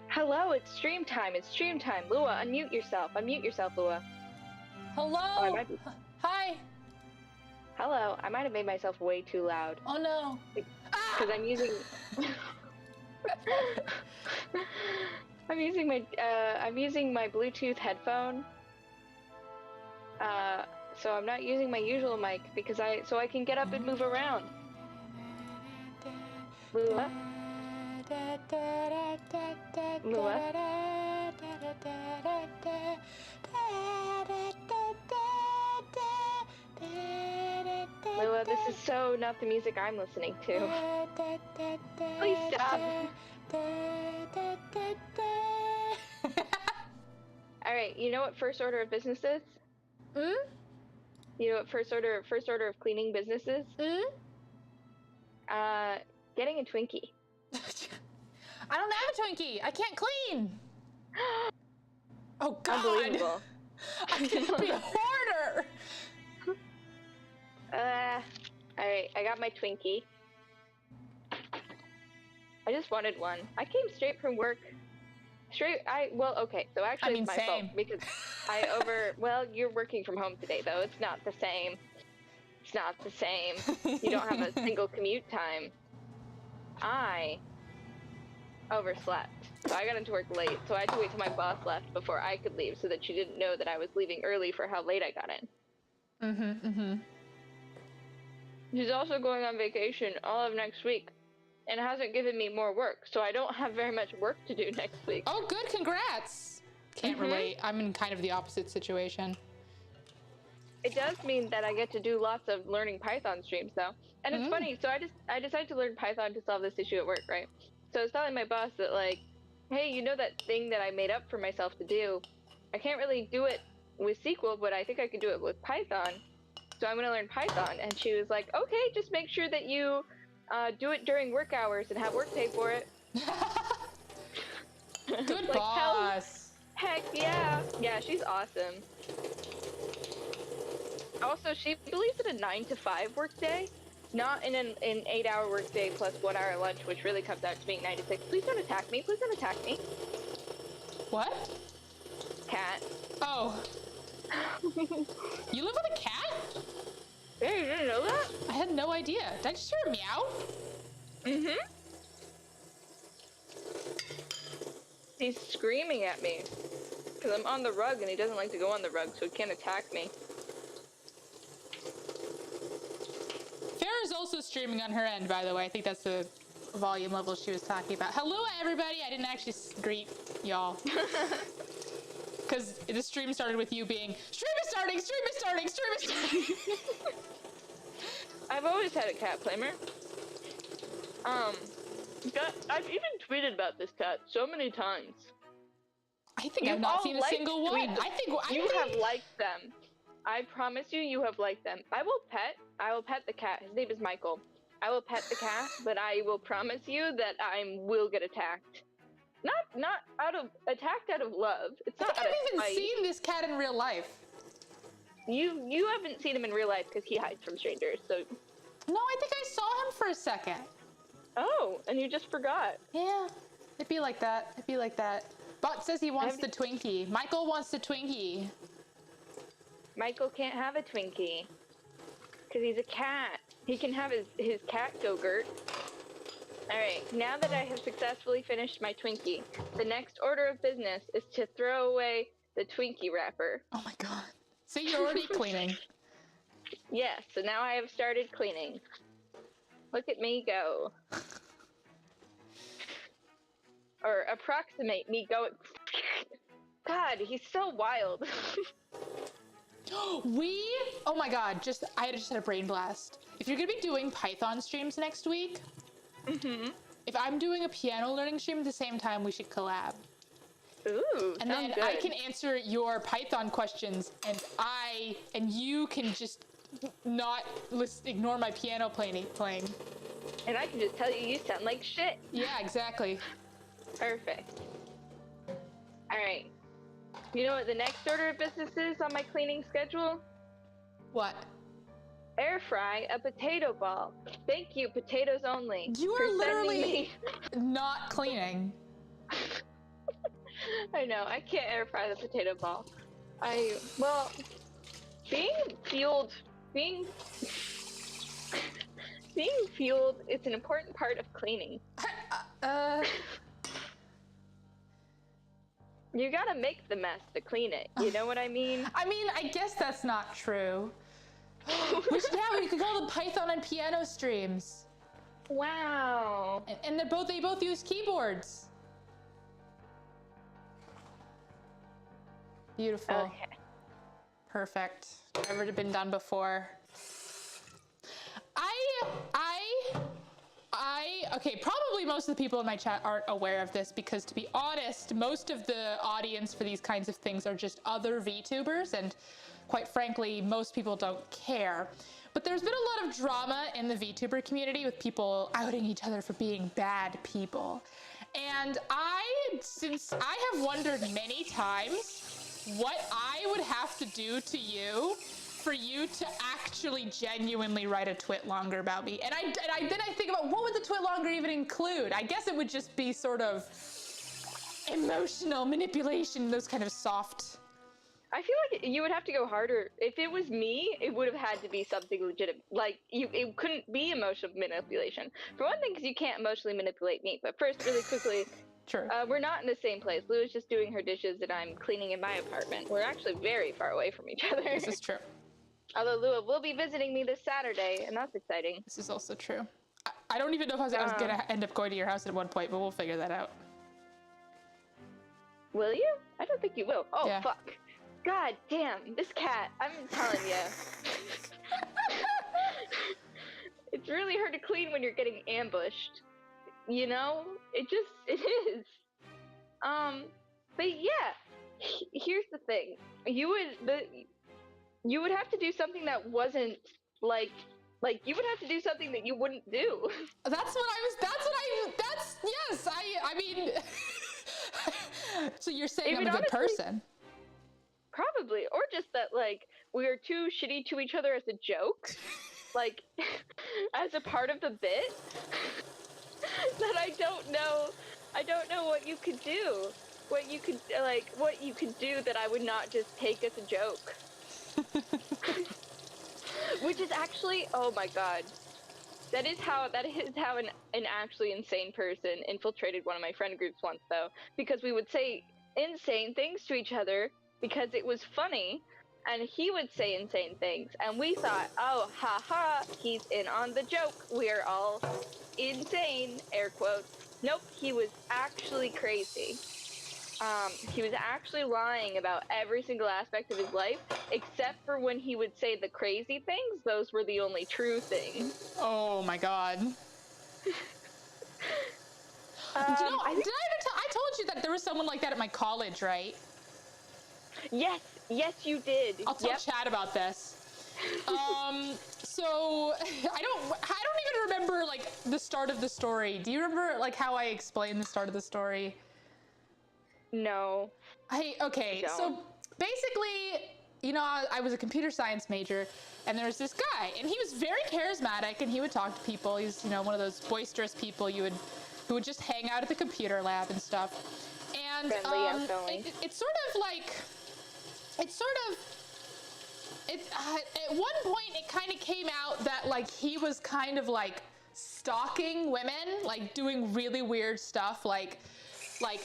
Hello, it's stream time. It's stream time. Lua, unmute yourself. Unmute yourself, Lua. Hello. Oh, I might be... Hi. Hello. I might have made myself way too loud. Oh no. Because I'm using. I'm using my Bluetooth headphone. So I'm not using my usual mic because I can get up and move around. Lua. Lua. Lua, this is so not the music I'm listening to. Please stop. Alright, you know what first order of business is? You know what first order of cleaning business is? Getting a Twinkie. I don't have a Twinkie. I can't clean. Oh God. Unbelievable. I'm gonna be a hoarder. Alright, I got my Twinkie. I just wanted one. I came straight from work. Okay, so actually it's my fault because well, you're working from home today though. It's not the same. It's not the same. You don't have a single commute time. I overslept. So I got into work late, so I had to wait till my boss left before I could leave so that she didn't know that I was leaving early for how late I got in. She's also going on vacation all of next week and hasn't given me more work, so I don't have very much work to do next week. Oh, good, congrats. Can't relate. I'm in kind of the opposite situation. It does mean that I get to do lots of learning Python streams though. And it's funny, so I decided to learn Python to solve this issue at work, right? So I was telling my boss that like, hey, you know that thing that I made up for myself to do? I can't really do it with SQL, but I think I could do it with Python. So I'm gonna learn Python. And she was like, okay, just make sure that you do it during work hours and have work pay for it. Good like, boss. Heck yeah. Yeah, she's awesome. Also, she believes in a 9 to 5 work day, not in an 8-hour work day plus 1 hour lunch, which really comes out to being 9 to 6. Please don't attack me. Please don't attack me. What? Cat. Oh. You live with a cat? Yeah, you didn't know that? I had no idea. Did I just hear a meow? He's screaming at me because I'm on the rug and he doesn't like to go on the rug, so he can't attack me. Farrah's also streaming on her end, by the way. I think that's the volume level she was talking about. Hello, everybody. I didn't actually greet y'all. Because the stream started with you being, stream is starting, stream is starting, stream is starting. I've always had a cat flamer. I've even tweeted about this cat so many times. I think I've not seen a single one. I think you have liked them. I promise you, you have liked them. I will pet the cat. His name is Michael. I will pet the cat, but I will promise you that I will get attacked. Not attacked out of love. It's not. I think I've even seen this cat in real life. You haven't seen him in real life because he hides from strangers. So. No, I think I saw him for a second. Oh, and you just forgot. Yeah, it'd be like that. It'd be like that. Bot says he wants the Twinkie. Michael wants the Twinkie. Michael can't have a Twinkie because he's a cat. He can have his cat yogurt. Alright, now that I have successfully finished my Twinkie, the next order of business is to throw away the Twinkie wrapper. Oh my god. See, you're already cleaning. Yes, so now I have started cleaning. Look at me go. Or approximate me going. God, he's so wild. Oh my god, I just had a brain blast. If you're gonna be doing Python streams next week, if I'm doing a piano learning stream at the same time, we should collab. Ooh, and then good. I can answer your Python questions, and you can just not ignore my piano playing. And I can just tell you sound like shit. Yeah, exactly. Perfect. Alright. You know what the next order of business is on my cleaning schedule? What? Air fry a potato ball. Thank you, potatoes only. You are literally not cleaning. I know, I can't air fry the potato ball. Well, being fueled, being fueled is an important part of cleaning. You gotta make the mess to clean it, you know what I mean? I mean, I guess that's not true. We could call them Python and piano streams. Wow. And they both use keyboards. Beautiful. Okay. Perfect. Never been done before. Okay, probably most of the people in my chat aren't aware of this because, to be honest, most of the audience for these kinds of things are just other VTubers, and quite frankly, most people don't care. But there's been a lot of drama in the VTuber community with people outing each other for being bad people. And since I have wondered many times what I would have to do to you for you to actually genuinely write a twit longer about me. And then I think about, what would the twit longer even include? I guess it would just be sort of emotional manipulation, those kind of soft. I feel like you would have to go harder. If it was me, it would have had to be something legitimate. Like, it couldn't be emotional manipulation. For one thing, because you can't emotionally manipulate me. But first, really quickly, True. We're not in the same place. Lou is just doing her dishes and I'm cleaning in my apartment. We're actually very far away from each other. This is true. Although Lua will be visiting me this Saturday, and that's exciting. This is also true. I don't even know if I was going to end up going to your house at one point, but we'll figure that out. Will you? I don't think you will. Oh, yeah. Fuck. God damn, this cat, I'm telling you. It's really hard to clean when you're getting ambushed. You know? It is. But yeah, here's the thing. You would have to do something that wasn't like you would have to do something that you wouldn't do. Yes, I mean, so you're saying I'm a good person? Probably, or just that, like, we are too shitty to each other as a joke, like, as a part of the bit, that I don't know what you could do, what you could do that I would not just take as a joke. Which is actually, oh my god, that is how an actually insane person infiltrated one of my friend groups once, though, because we would say insane things to each other because it was funny, and he would say insane things, and we thought, oh, haha, he's in on the joke, we're all insane, air quotes. Nope, he was actually crazy. He was actually lying about every single aspect of his life, except for when he would say the crazy things. Those were the only true things. Oh my god. I told you that there was someone like that at my college, right? Yes, you did. I'll tell Chad about this. So I don't even remember, like, the start of the story. Do you remember, like, how I explained the start of the story? No. Okay, so basically, you know, I was a computer science major, and there was this guy, and he was very charismatic, and he would talk to people. He's, you know, one of those boisterous people who would just hang out at the computer lab and stuff. And at one point it kind of came out that, like, he was kind of like stalking women, like doing really weird stuff, like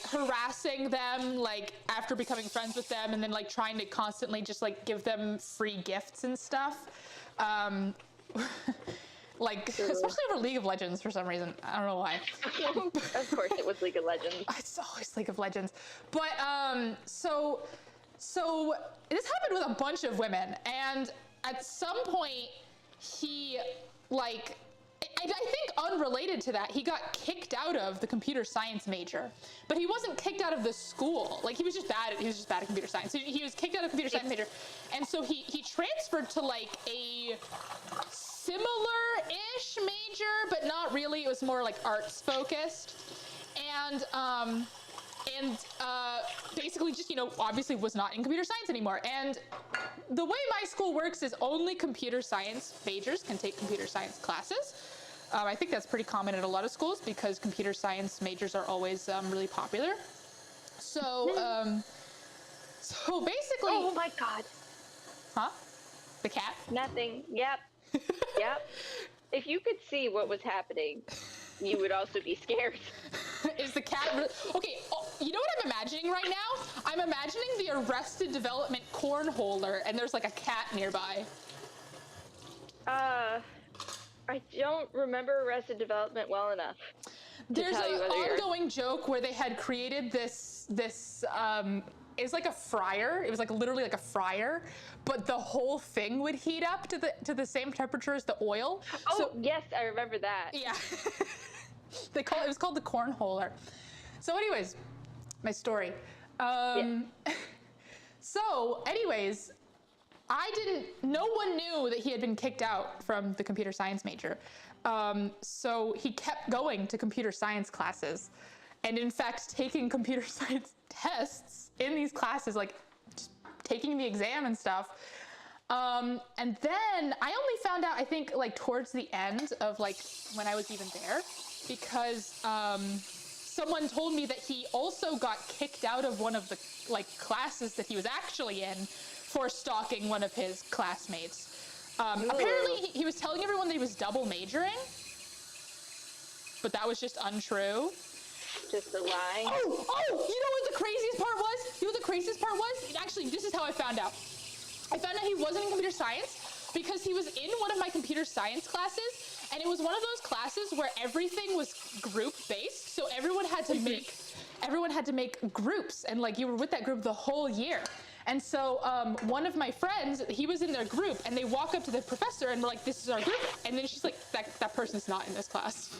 harassing them, like, after becoming friends with them, and then, like, trying to constantly just, like, give them free gifts and stuff. Like, especially over League of Legends for some reason. I don't know why. Of course it was League of Legends. It's always League of Legends. But, so this happened with a bunch of women, and at some point, he, like, I think unrelated to that, he got kicked out of the computer science major, but he wasn't kicked out of the school. Like, he was just bad at computer science. He was kicked out of the computer science major, and so he transferred to, like, a similar-ish major, but not really. It was more like arts focused, and basically just, you know, obviously was not in computer science anymore. And the way my school works is only computer science majors can take computer science classes. I think that's pretty common at a lot of schools because computer science majors are always really popular. So, so basically... Oh my god. Huh? The cat? Nothing. Yep. Yep. If you could see what was happening, you would also be scared. Is the cat... Okay, you know what I'm imagining right now? I'm imagining the Arrested Development cornholer, and there's like a cat nearby. I don't remember Arrested Development well enough. There's an ongoing joke where they had created this it's like a fryer. It was like literally like a fryer, but the whole thing would heat up to the same temperature as the oil. Oh, so, yes, I remember that. Yeah. It was called the cornholer. So anyways, my story. So anyways, no one knew that he had been kicked out from the computer science major. So he kept going to computer science classes, and in fact taking computer science tests in these classes, like just taking the exam and stuff. And then I only found out, I think, like towards the end of like when I was even there, because someone told me that he also got kicked out of one of the like classes that he was actually in for stalking one of his classmates. Apparently he was telling everyone that he was double majoring, but that was just untrue. Just a lie. Oh, you know what the craziest part was? You know what the craziest part was? Actually, this is how I found out. I found out he wasn't in computer science because he was in one of my computer science classes, and it was one of those classes where everything was group-based, so everyone had to make groups, and like you were with that group the whole year. And so one of my friends, he was in their group, and they walk up to the professor and we're like, this is our group. And then she's like, that person's not in this class.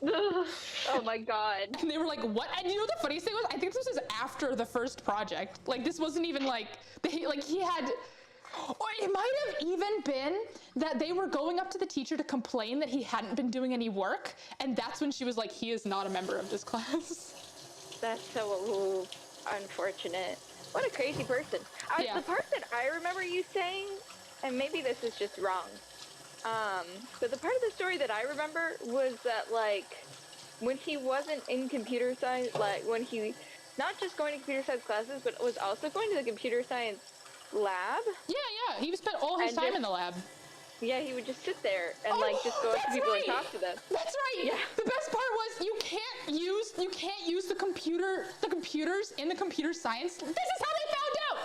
Oh my god. And they were like, what? And you know the funniest thing was, I think this was after the first project. Like this wasn't even like, he had, or it might have even been that they were going up to the teacher to complain that he hadn't been doing any work. And that's when she was like, he is not a member of this class. That's so unfortunate. What a crazy person. The part that I remember you saying, and maybe this is just wrong, but the part of the story that I remember was that, like, when he wasn't in computer science, like, when he, not just going to computer science classes, but was also going to the computer science lab? Yeah, he spent all his time in the lab. Yeah, he would just sit there and just go up to people and talk to them. That's right. Yeah. The best part was you can't use the computers in the computer science. This is how they found out.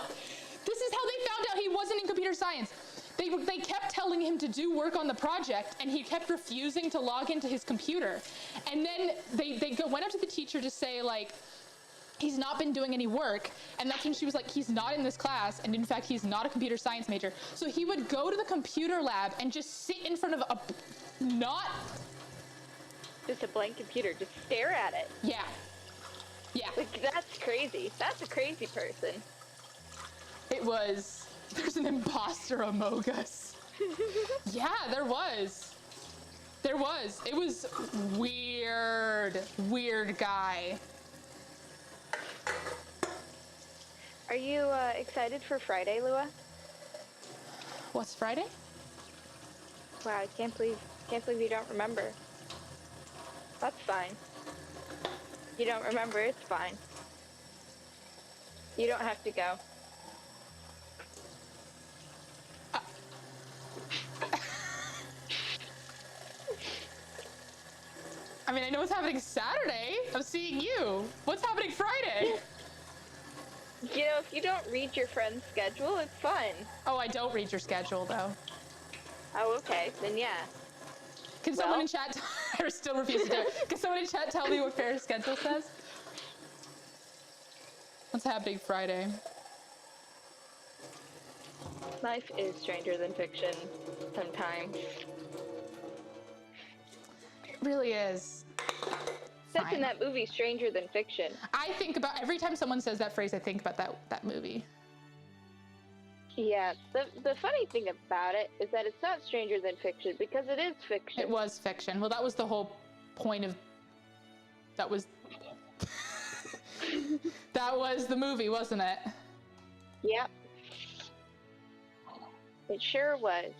This is how they found out he wasn't in computer science. They kept telling him to do work on the project, and he kept refusing to log into his computer. And then they went up to the teacher to say, like, he's not been doing any work, and that's when she was like, he's not in this class, and in fact he's not a computer science major. So he would go to the computer lab and just sit in front of just a blank computer, just stare at it. Yeah. Like, that's crazy. That's a crazy person. There's an imposter among us. Yeah, there was. It was weird guy. Are you excited for Friday, Lua? What's Friday? Wow, I can't believe you don't remember. That's fine. You don't remember, it's fine. You don't have to go. I mean, I know what's happening Saturday. I'm seeing you. What's happening Friday? You know, if you don't read your friend's schedule, it's fun. Oh, I don't read your schedule, though. Oh, okay. Then yeah. Can someone in chat... I still refuse to do it. Can someone in chat tell me what Farrah's schedule says? What's happening Friday? Life is stranger than fiction sometimes. It really is. That's in that movie, Stranger Than Fiction. I think about, every time someone says that phrase, I think about that movie. Yeah, the funny thing about it is that it's not Stranger Than Fiction, because it is fiction. It was fiction. Well, that was the whole point of... That was the movie, wasn't it? Yep. It sure was.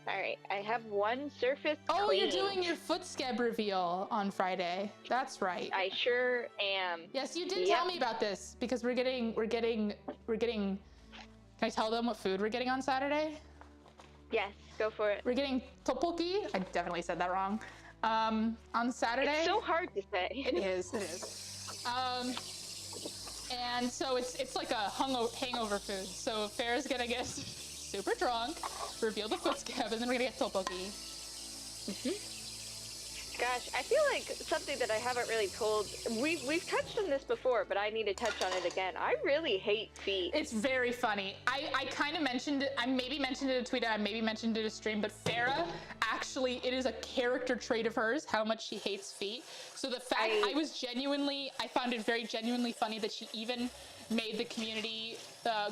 Alright, I have one surface Oh, cleaned. you're doing your foot scab reveal on Friday. That's right. I sure am. Yes, you did tell me about this because we're getting. Can I tell them what food we're getting on Saturday? Yes, go for it. We're getting tteokbokki. I definitely said that wrong. On Saturday. It's so hard to say. It is. And so it's like a hangover food. So Farrah's gonna get super drunk, reveal the foot scab, and then we're gonna get tteokbokki. Gosh, I feel like something that I haven't really told. We've touched on this before, but I need to touch on it again. I really hate feet. It's very funny. I kind of mentioned it. I maybe mentioned it in a tweet. I maybe mentioned it in a stream. But Farrah, actually, it is a character trait of hers how much she hates feet. So the fact I found it very genuinely funny that she even made the community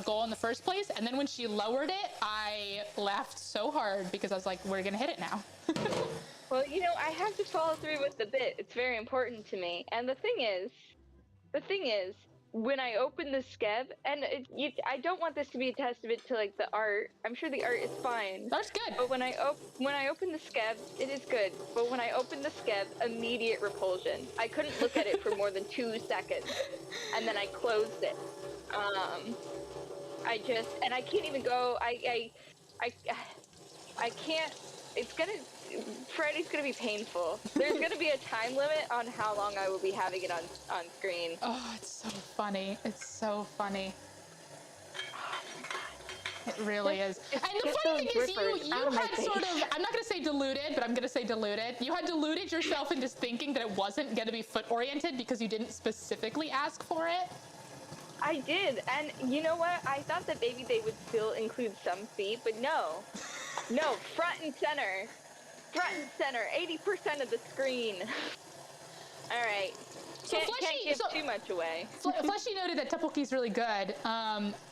goal in the first place. And then when she lowered it, I laughed so hard because I was like, we're gonna hit it now. Well, you know, I have to follow through with the bit. It's very important to me. And the thing is, when I open the scab, and I don't want this to be a testament to like the art. I'm sure the art is fine. That's good. But when I open the scab, it is good. But when I open the scab, immediate repulsion. I couldn't look at it for more than 2 seconds, and then I closed it. I can't even go. I can't. Friday's gonna be painful. There's gonna be a time limit on how long I will be having it on screen. Oh, it's so funny. It's so funny. It really is. And the funny thing is, you had sort of, I'm not gonna say deluded, but I'm gonna say deluded. You had deluded yourself into thinking that it wasn't gonna be foot oriented because you didn't specifically ask for it. I did, and you know what? I thought that maybe they would still include some feet, but no. No, front and center. Front and center, 80% of the screen. All right. Can't give too much away. Fleshy noted that tteokbokki is really good.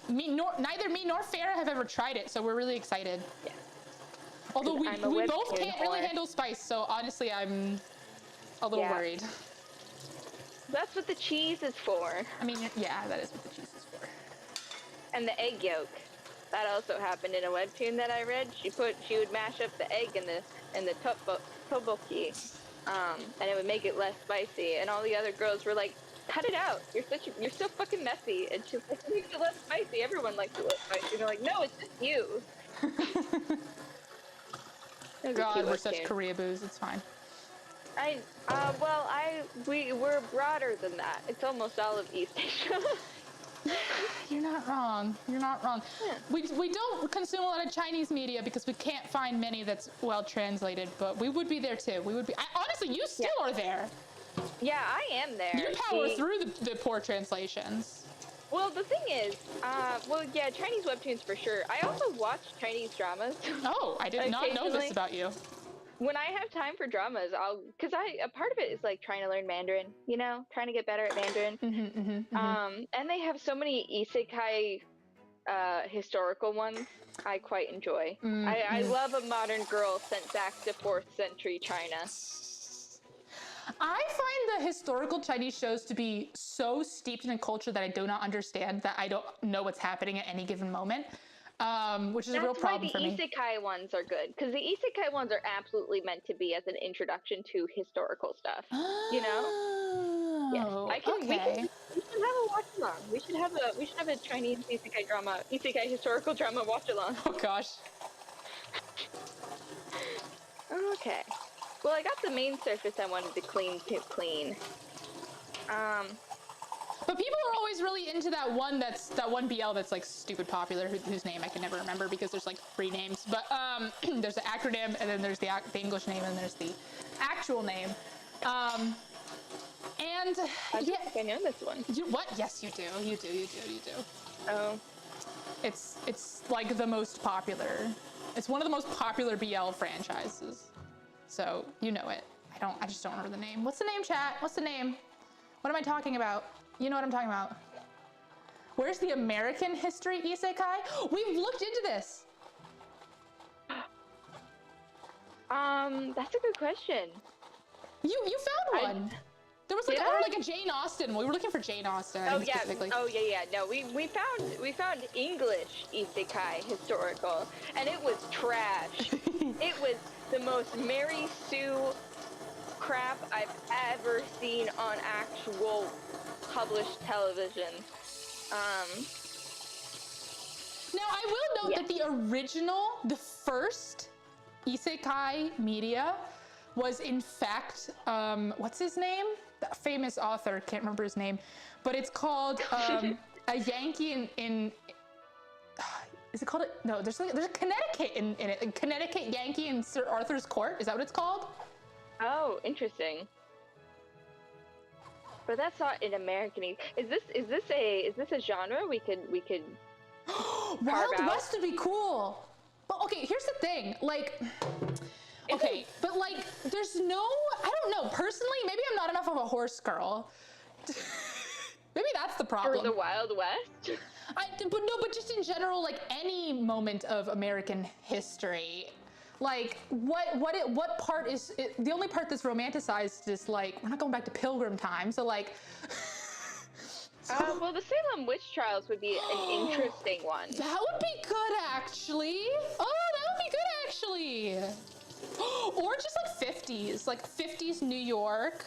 Neither me nor Farrah have ever tried it, so we're really excited. Yeah. Although we both can't really handle spice, so honestly, I'm a little worried. That's what the cheese is for. I mean, yeah, that is what the cheese is for. And the egg yolk. That also happened in a webtoon that I read. She would mash up the egg in the tteokbokki, and it would make it less spicy. And all the other girls were like, "Cut it out! You're so fucking messy." And she's like, "It makes it less spicy. Everyone likes it less spicy." And they're like, "No, it's just you." God, we're such Korea boos. It's fine. We're broader than that. It's almost all of East Asia. You're not wrong. You're not wrong. Yeah. We don't consume a lot of Chinese media because we can't find many that's well translated, but we would be there too. We would be. Honestly, you still are there. Yeah, I am there. You power through the poor translations. Well, the thing is, Chinese webtoons for sure. I also watch Chinese dramas. Oh, I did not know this about you. When I have time for dramas, a part of it is like trying to learn Mandarin, you know, trying to get better at Mandarin. And they have so many isekai historical ones I quite enjoy. I love a modern girl sent back to 4th century China. I find the historical Chinese shows to be so steeped in a culture that I do not understand, that I don't know what's happening at any given moment. Which is a real problem for me. That's why the isekai ones are good, because the isekai ones are absolutely meant to be as an introduction to historical stuff. You know? Yes. We should have a watch along. We should have a Chinese isekai historical drama watch along. Oh gosh. Okay. Well, I got the main surface I wanted to clean. But people are always really into that one BL that's like stupid popular, whose name I can never remember because there's like 3 names. But there's the acronym, and then there's the English name, and there's the actual name. I think I know this one. What? Yes, you do. You do. Oh. It's like the most popular. It's one of the most popular BL franchises. So you know it. I just don't remember the name. What's the name, chat? What's the name? What am I talking about? You know what I'm talking about. Where's the American history isekai? We've looked into this. That's a good question. You found one. There was like a Jane Austen. We were looking for Jane Austen. Specifically. Oh yeah. No, we found English isekai historical, and it was trash. It was the most Mary Sue crap I've ever seen on actual published television. Now, I will note that the first isekai media was in fact, what's his name? The famous author, can't remember his name, but it's called A Yankee in is it called no, there's a Connecticut in it. A Connecticut Yankee in Sir Arthur's Court. Is that what it's called? Oh, interesting. But that's not in American. Is this a genre we could Wild West would be cool. But okay, here's the thing. Like, okay, but like, there's no, I don't know. Personally, maybe I'm not enough of a horse girl. Maybe that's the problem. For the Wild West? But just in general, like any moment of American history, like what part is the only part that's romanticized is like, we're not going back to Pilgrim time, so like. Well, the Salem witch trials would be an interesting one. That would be good, actually. Oh, that would be good, actually. Or just like 50s New York.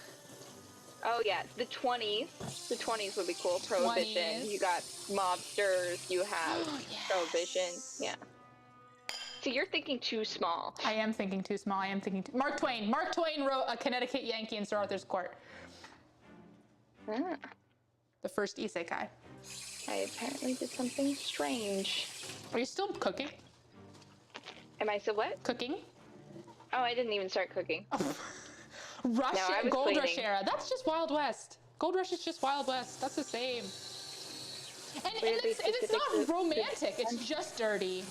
Oh yeah, the 20s. The 20s would be cool. Prohibition. 20s. You got mobsters. You have Prohibition. Yeah. So you're thinking too small. I am thinking too small. Mark Twain. Mark Twain wrote A Connecticut Yankee in Sir Arthur's Court. Ah. The first isekai. I apparently did something strange. Are you still cooking? Am I still what? Cooking? Oh, I didn't even start cooking. Gold Rush era. That's just Wild West. Gold Rush is just Wild West. That's the same. And it's not romantic. It's just dirty.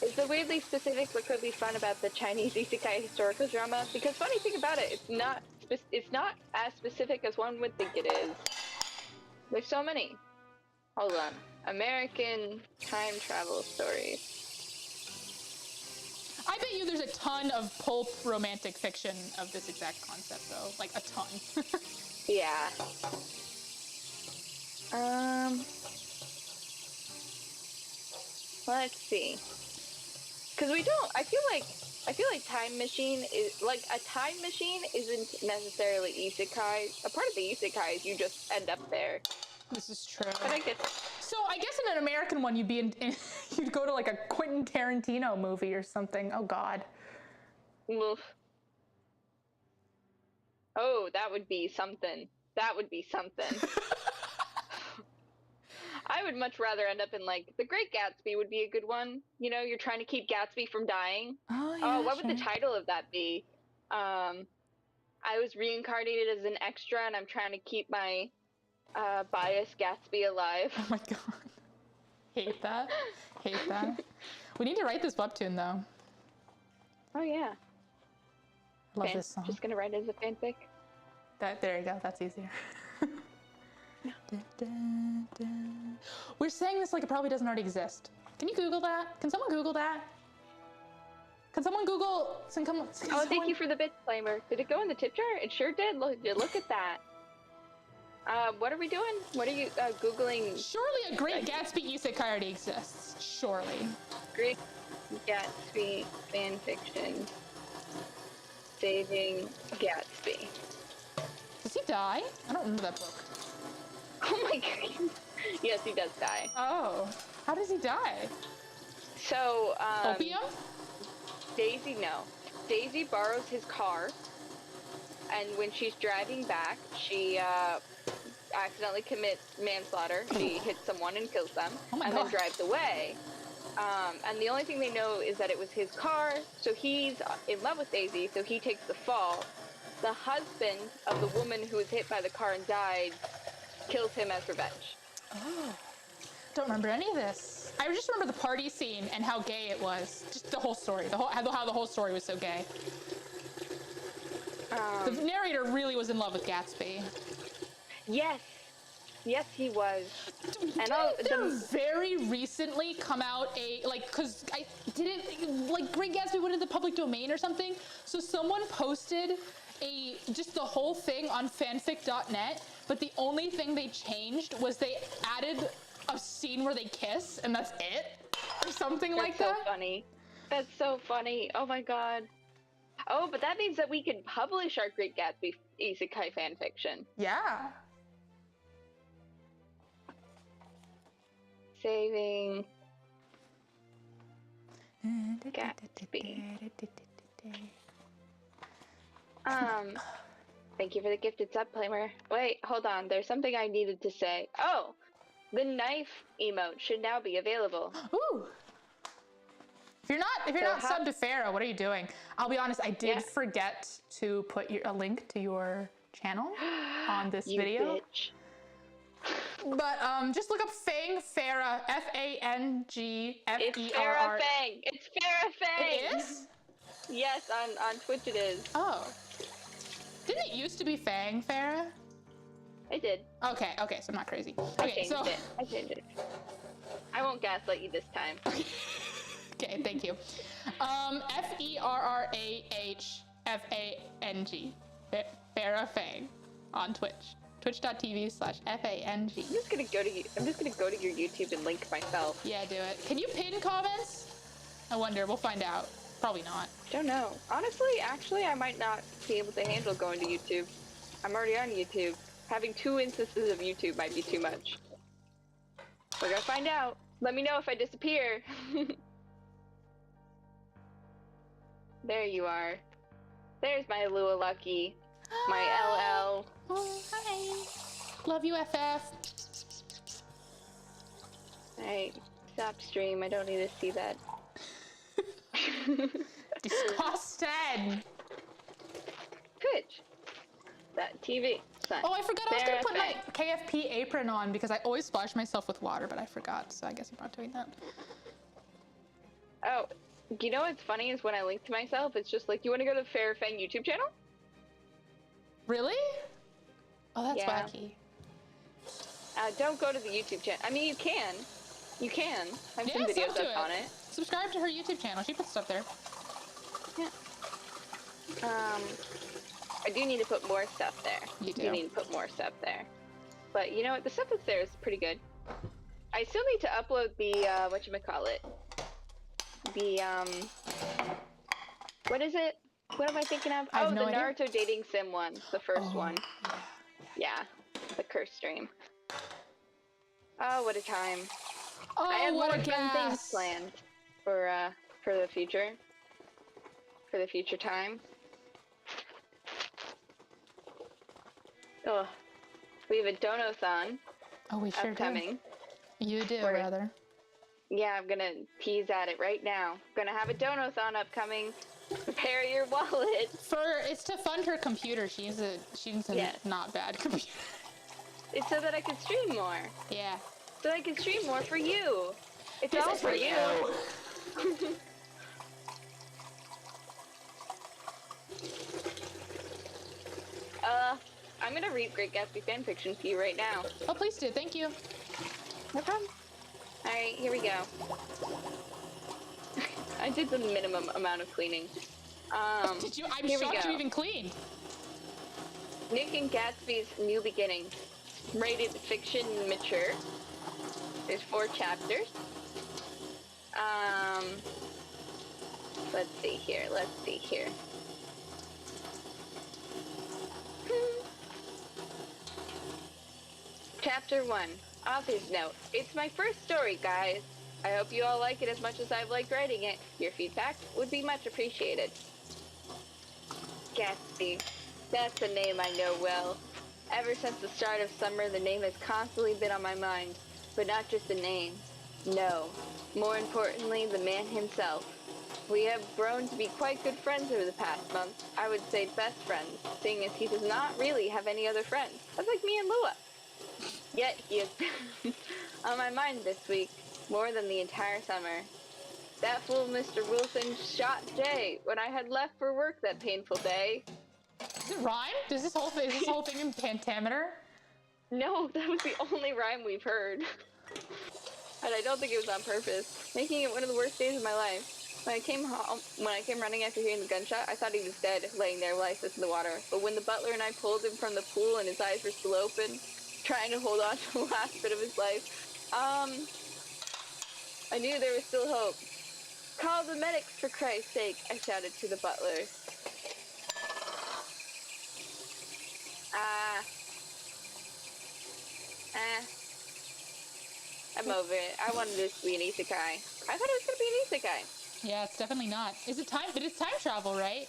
It's the weirdly specific but could be fun about the Chinese isekai historical drama. Because funny thing about it, it's not as specific as one would think it is. There's so many. Hold on. American time travel stories. I bet you there's a ton of pulp romantic fiction of this exact concept, though. Like, a ton. Yeah. Let's see. Because I feel like Time Machine is, like, a time machine isn't necessarily isekai. A part of the isekai is you just end up there. This is true. But I guess... So I guess in an American one, you'd you'd go to like a Quentin Tarantino movie or something. Oh God. Oof. Oh, that would be something. That would be something. I would much rather end up in like The Great Gatsby would be a good one. You know, you're trying to keep Gatsby from dying. Oh yeah. What would the title of that be? I was reincarnated as an extra, and I'm trying to keep my bias Gatsby alive. Oh my God. Hate that. Hate that. We need to write this webtoon though. Oh yeah. Love this song. Just gonna write it as a fanfic. There you go. That's easier. We're saying this like it probably doesn't already exist. Can you Google that? Can someone Google that? Can someone Google? Thank you for the bit disclaimer. Did it go in the tip jar? It sure did. Look at that. What are we doing? What are you Googling? Surely a Great Gatsby isekai already exists. Surely. Great Gatsby fanfiction. Saving Gatsby. Does he die? I don't remember that book. Oh my God. Yes, he does die. Oh. How does he die? So, Opium? Daisy borrows his car, and when she's driving back, she accidentally commits manslaughter. She hits someone and kills them, and then drives away. And the only thing they know is that it was his car, so he's in love with Daisy, so he takes the fall. The husband of the woman who was hit by the car and died kills him as revenge. Oh. Don't remember any of this. I just remember the party scene and how gay it was. Just the whole story. How the whole story was so gay. The narrator really was in love with Gatsby. Yes. Yes, he was. Didn't very recently come out because Great Gatsby went into the public domain or something. So someone posted just the whole thing on fanfic.net, but the only thing they changed was they added a scene where they kiss, and that's it, or something like that. That's so funny. That's so funny. Oh my god. Oh, but that means that we can publish our Great Gatsby isekai fanfiction. Yeah. Saving Gatsby. Thank you for the gifted sub, Flamer. Wait, hold on. There's something I needed to say. Oh, the knife emote should now be available. Ooh. If you're not subbed to Farah, what are you doing? I'll be honest, I did forget to put a link to your channel on this video. Bitch. But just look up Fang Farah, F-A-N-G-F-E-R-R. It's Farah Fang. It's Farah Fang. It is? Yes, on Twitch it is. Oh. Didn't it used to be Fang Farah? I did. Okay, so I'm not crazy. I changed it. I won't gaslight you this time. Okay, thank you. F-E-R-R-A-H-F-A-N-G. Farah Fang on Twitch. Twitch.tv/FANG. I'm just gonna go to your YouTube and link myself. Yeah, do it. Can you pin comments? I wonder. We'll find out. Probably not. Don't know. Honestly, actually, I might not be able to handle going to YouTube. I'm already on YouTube. Having 2 instances of YouTube might be too much. We're gonna find out. Let me know if I disappear. There you are. There's my Lua Lucky. My LL. Oh, hi. Love you, FF. Alright, stop stream. I don't need to see that. Disgusted. Twitch. That TV. Son. Oh, I forgot I was gonna put my KFP apron on because I always splash myself with water, but I forgot, so I guess I'm not doing that. Oh, you know what's funny is when I link to myself, it's just like, you want to go to the Farah Fang YouTube channel? Really? Oh, that's wacky. Don't go to the YouTube channel. I mean, you can. You can. I've seen videos up on it. Subscribe to her YouTube channel. She puts stuff there. Yeah. I do need to put more stuff there. You do. You need to put more stuff there. But you know what? The stuff that's there is pretty good. I still need to upload the, whatchamacallit. The, what is it? What am I thinking of? Oh, the Naruto Dating Sim one. The first one. Yeah. The curse stream. Oh, what a time. Oh, I have what more a fun things planned for the future. For the future time. Oh, we have a Dono-thon. Oh, we sure upcoming. Do. You do, rather. Yeah, I'm gonna tease at it right now. Gonna have a Dono-thon upcoming. Prepare your wallet. It's to fund her computer. She needs a not bad computer. It's so that I can stream more. Yeah. So I can stream more for you. It's all for you. I'm gonna read Great Gatsby fanfiction to you right now. Oh, please do. Thank you. No problem. Alright, here we go. I did the minimum amount of cleaning. Did you? I'm shocked you even cleaned. Nick and Gatsby's New Beginnings. Rated fiction mature. There's 4 chapters. Let's see here. Chapter 1. Author's note. It's my first story, guys. I hope you all like it as much as I've liked writing it. Your feedback would be much appreciated. Gatsby. That's a name I know well. Ever since the start of summer, the name has constantly been on my mind. But not just the name. No. More importantly, the man himself. We have grown to be quite good friends over the past month. I would say best friends, seeing as he does not really have any other friends. That's like me and Lua. Yet he has been on my mind this week, more than the entire summer. That fool Mr. Wilson shot Jay when I had left for work that painful day. Does it rhyme? Is this whole thing in pentameter? No, that was the only rhyme we've heard. And I don't think it was on purpose, making it one of the worst days of my life. When I came running after hearing the gunshot, I thought he was dead, laying there lifeless in the water. But when the butler and I pulled him from the pool and his eyes were still open, trying to hold on to the last bit of his life, I knew there was still hope. Call the medics, for Christ's sake, I shouted to the butler. I'm over it. I wanted this to be an isekai. I thought it was going to be an isekai. Yeah, it's definitely not. Is it time? But it's time travel, right?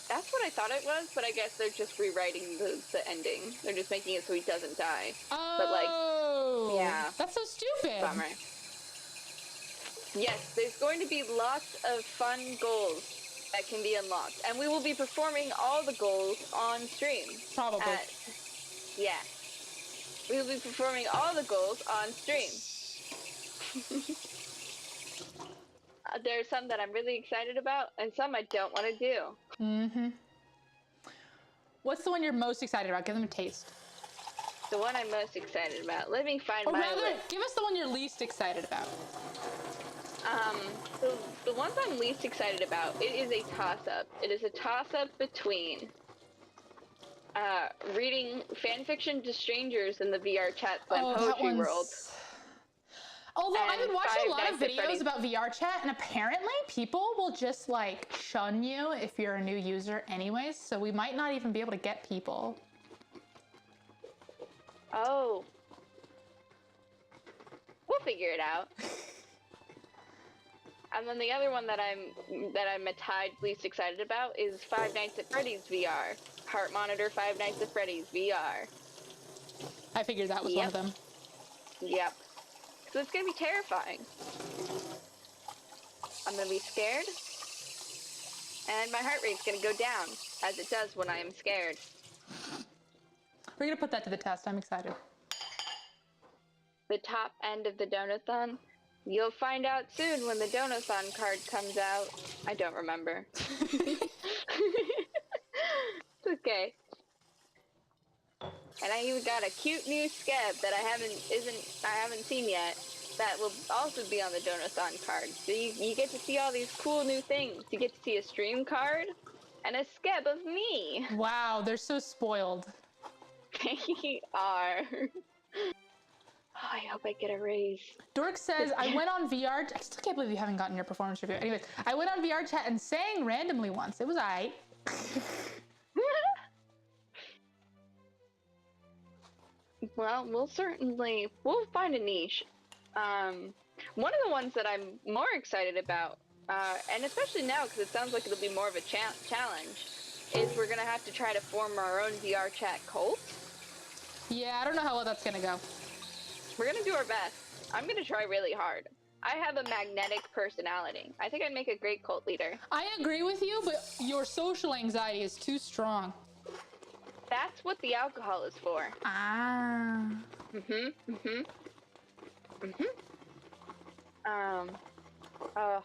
That's what I thought it was, but I guess they're just rewriting the ending. They're just making it so he doesn't die. Oh! But like, yeah. That's so stupid. Bummer. Yes, there's going to be lots of fun goals that can be unlocked. And we will be performing all the goals on stream. Probably. Yeah. We will be performing all the goals on stream. There are some that I'm really excited about, and some I don't want to do. Mm-hmm. What's the one you're most excited about? Give them a taste. The one I'm most excited about. Let me find or my rather, list. Give us the one you're least excited about. The ones I'm least excited about, it is a toss-up. It is a toss-up between reading fanfiction to strangers in the VR chat poetry world. Although I've been watching a lot of videos about VR chat, and apparently people will just like shun you if you're a new user anyways, so we might not even be able to get people. Oh. We'll figure it out. And then the other one that I'm a tad least excited about is Five Nights at Freddy's VR. Heart monitor Five Nights at Freddy's VR. I figured that was one of them. Yep. So it's gonna be terrifying. I'm gonna be scared, and my heart rate's gonna go down, as it does when I am scared. We're gonna put that to the test. I'm excited. The top end of the Donathon? You'll find out soon when the Donathon card comes out. I don't remember. It's okay. And I even got a cute new scab that I haven't seen yet. That will also be on the Donathon card. So you get to see all these cool new things. You get to see a stream card and a scab of me. Wow, they're so spoiled. They are. Oh, I hope I get a raise. Dork says, I went on VR. I still can't believe you haven't gotten your performance review. Anyways, I went on VR chat and sang randomly once. It was aight. Well, we'll find a niche. One of the ones that I'm more excited about, and especially now because it sounds like it'll be more of a challenge, is we're gonna have to try to form our own VR chat cult. Yeah, I don't know how well that's gonna go. We're gonna do our best. I'm gonna try really hard. I have a magnetic personality. I think I'd make a great cult leader. I agree with you, but your social anxiety is too strong. That's what the alcohol is for. Ah. Oh.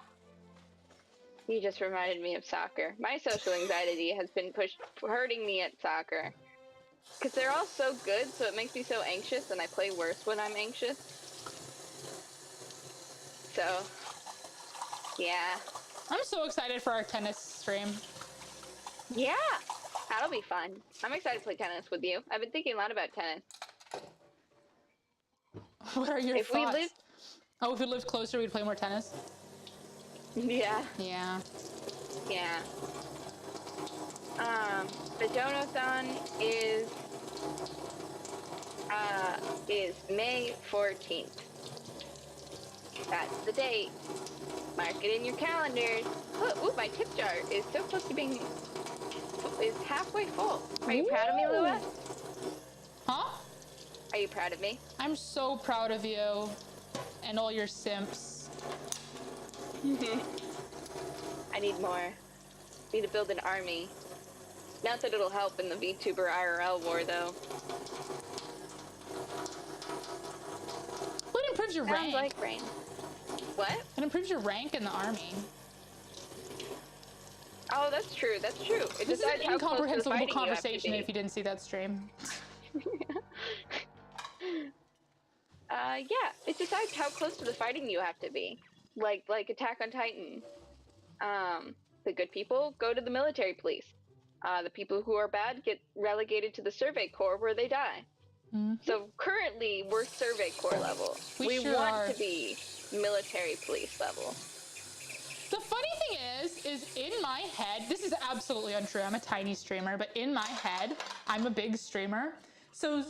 You just reminded me of soccer. My social anxiety has been hurting me at soccer. Because they're all so good, so it makes me so anxious, and I play worse when I'm anxious. So, yeah. I'm so excited for our tennis stream. Yeah, that'll be fun. I'm excited to play tennis with you. I've been thinking a lot about tennis. What are your thoughts? If we lived closer, we'd play more tennis? Yeah. Yeah. Yeah. The Donathon is May 14th. That's the date. Mark it in your calendars. Ooh, my tip jar is so close to being halfway full. Are you proud of me, Lua? Huh? Are you proud of me? I'm so proud of you and all your simps. I need more. I need to build an army. Not that it'll help in the VTuber IRL war, though. What improves your rank? Sounds like rain. What? It improves your rank in the army. Oh, that's true. That's true. This is an incomprehensible conversation if you didn't see that stream. Yeah. It decides how close to the fighting you have to be. Like Attack on Titan. The good people go to the military police. The people who are bad get relegated to the survey corps where they die. So currently, we're Survey Corps level. We sure want are. to be military police level. The funny thing is in my head, this is absolutely untrue. I'm a tiny streamer, but in my head, I'm a big streamer. So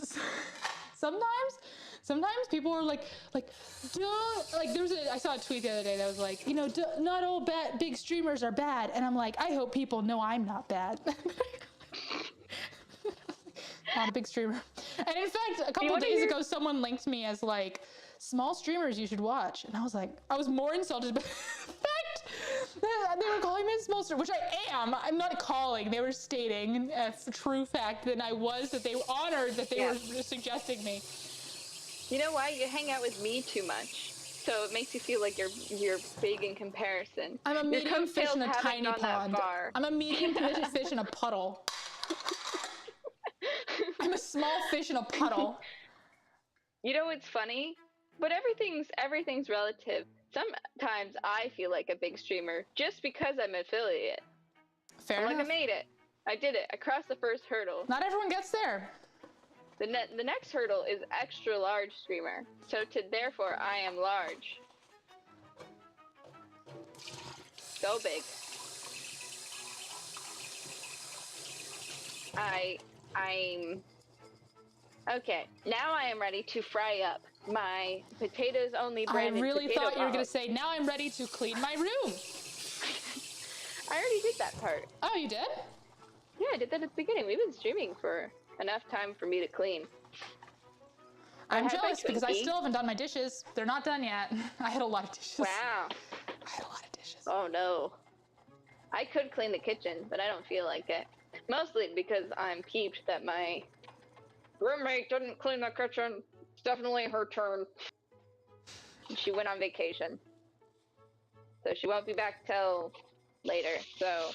sometimes people are like, don't, like I saw a tweet the other day that was like, not all big streamers are bad. And I'm like, I hope people know I'm not bad. Not a big streamer. And in fact, a couple days ago, someone linked me as like, small streamers you should watch. And I was more insulted by the fact that they were calling me a small streamer, which I am. I'm not calling. They were stating a true fact that I was, that they were honored that they were suggesting me. You know why? You hang out with me too much. So it makes you feel like you're big in comparison. I'm a medium fish in a tiny pond. I'm a medium fish in a puddle. I'm a small fish in a puddle. You know what's funny? But everything's relative. Sometimes I feel like a big streamer just because I'm an affiliate. Fair enough. Like, I made it. I did it. I crossed the first hurdle. Not everyone gets there. The next hurdle is extra large streamer. So therefore I am large. So big. I'm okay. Now I am ready to fry up my potatoes only branded potato balls. I really thought you were gonna say, now I'm ready to clean my room. I already did that part. Oh, you did? Yeah, I did that at the beginning. We've been streaming for enough time for me to clean. I'm jealous because I still haven't done my dishes. They're not done yet. I had a lot of dishes. Wow. I had a lot of dishes. Oh no. I could clean the kitchen, but I don't feel like it. Mostly because I'm peeved that my roommate didn't clean the kitchen. It's definitely her turn. She went on vacation. So she won't be back till later. So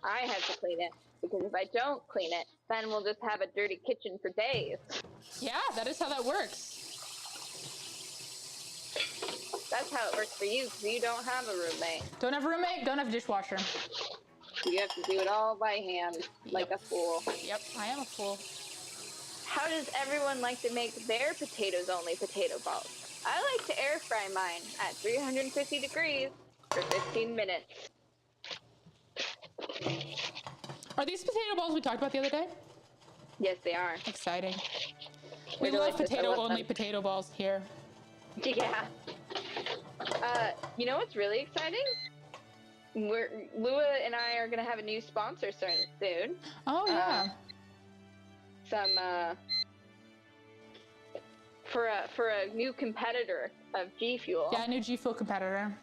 I had to clean it. Because if I don't clean it, then we'll just have a dirty kitchen for days. Yeah, that is how that works. That's how it works for you, because you don't have a roommate. Don't have a roommate, don't have a dishwasher. You have to do it all by hand, like a fool. Yep, I am a fool. How does everyone like to make their potatoes-only potato balls? I like to air fry mine at 350 degrees for 15 minutes. Are these potato balls we talked about the other day? Yes, they are. Exciting. We love potato-only potato balls here. Yeah. You know what's really exciting? Lua and I are gonna have a new sponsor soon. Oh yeah. For a new competitor of G Fuel. Yeah, a new G Fuel competitor.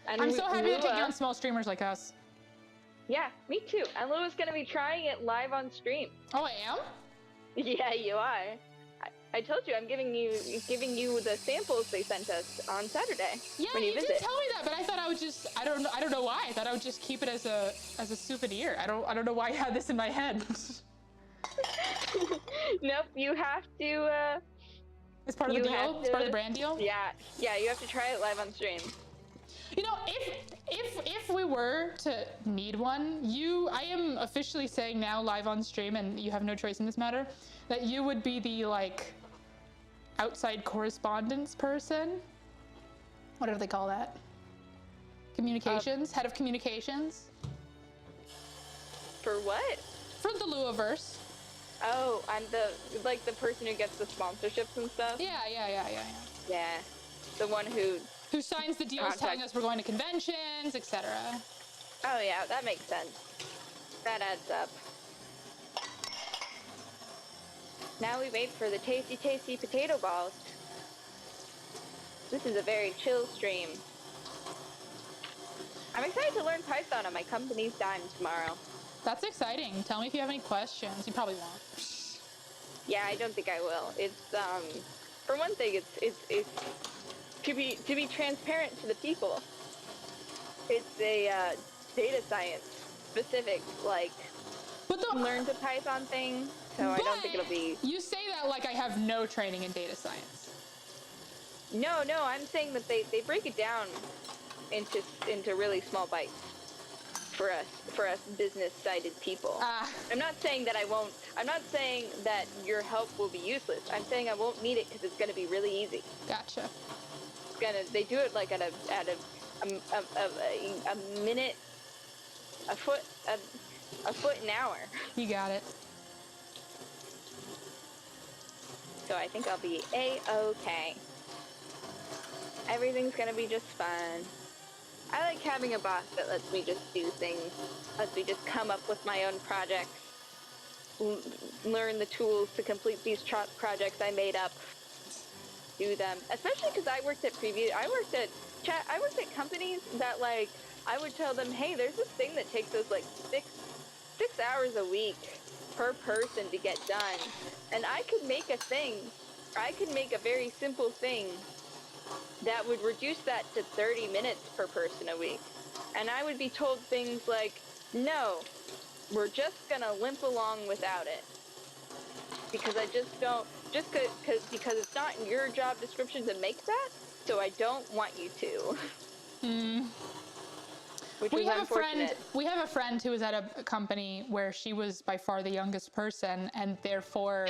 And I'm so happy to take on small streamers like us. Yeah, me too. And Lua's gonna be trying it live on stream. Oh, I am? Yeah, you are. I told you I'm giving you the samples they sent us on Saturday. Yeah, when you did tell me that, but I thought I would just I don't know why. I thought I would just keep it as a souvenir. I don't know why I had this in my head. Nope, you have to it's part of the deal? It's part of the brand deal? Yeah, you have to try it live on stream. You know, if we were to need one, I am officially saying now live on stream, and you have no choice in this matter, that you would be the like outside correspondence person. What do they call that? Communications? Head of communications? For what? For the Luaverse. Oh, I'm the person who gets the sponsorships and stuff? Yeah. Yeah. The one who signs the deals telling us we're going to conventions, etc. Oh yeah, that makes sense. That adds up. Now we wait for the tasty, tasty potato balls. This is a very chill stream. I'm excited to learn Python on my company's dime tomorrow. That's exciting. Tell me if you have any questions. You probably won't. Yeah, I don't think I will. It's for one thing, it's to be transparent to the people. It's a data science specific learn to Python thing. So I don't think it'll be. You say that like I have no training in data science. No, I'm saying that they break it down into really small bites. for us business-sided people. I'm not saying that I'm not saying that your help will be useless. I'm saying I won't need it because it's going to be really easy. Gotcha. They do it like at a minute, a foot an hour. You got it. So I think I'll be A-okay. Everything's gonna be just fine. I like having a boss that lets me just do things, lets me just come up with my own projects, learn the tools to complete these projects I made up, do them. Especially because I worked at companies that, like, I would tell them, hey, there's this thing that takes us like six hours a week per person to get done, and I could make a very simple thing that would reduce that to 30 minutes per person a week. And I would be told things like, no, we're just gonna limp along without it. Because I just don't, because it's not in your job description to make that, so I don't want you to. We have a friend who was at a company where she was by far the youngest person, and therefore,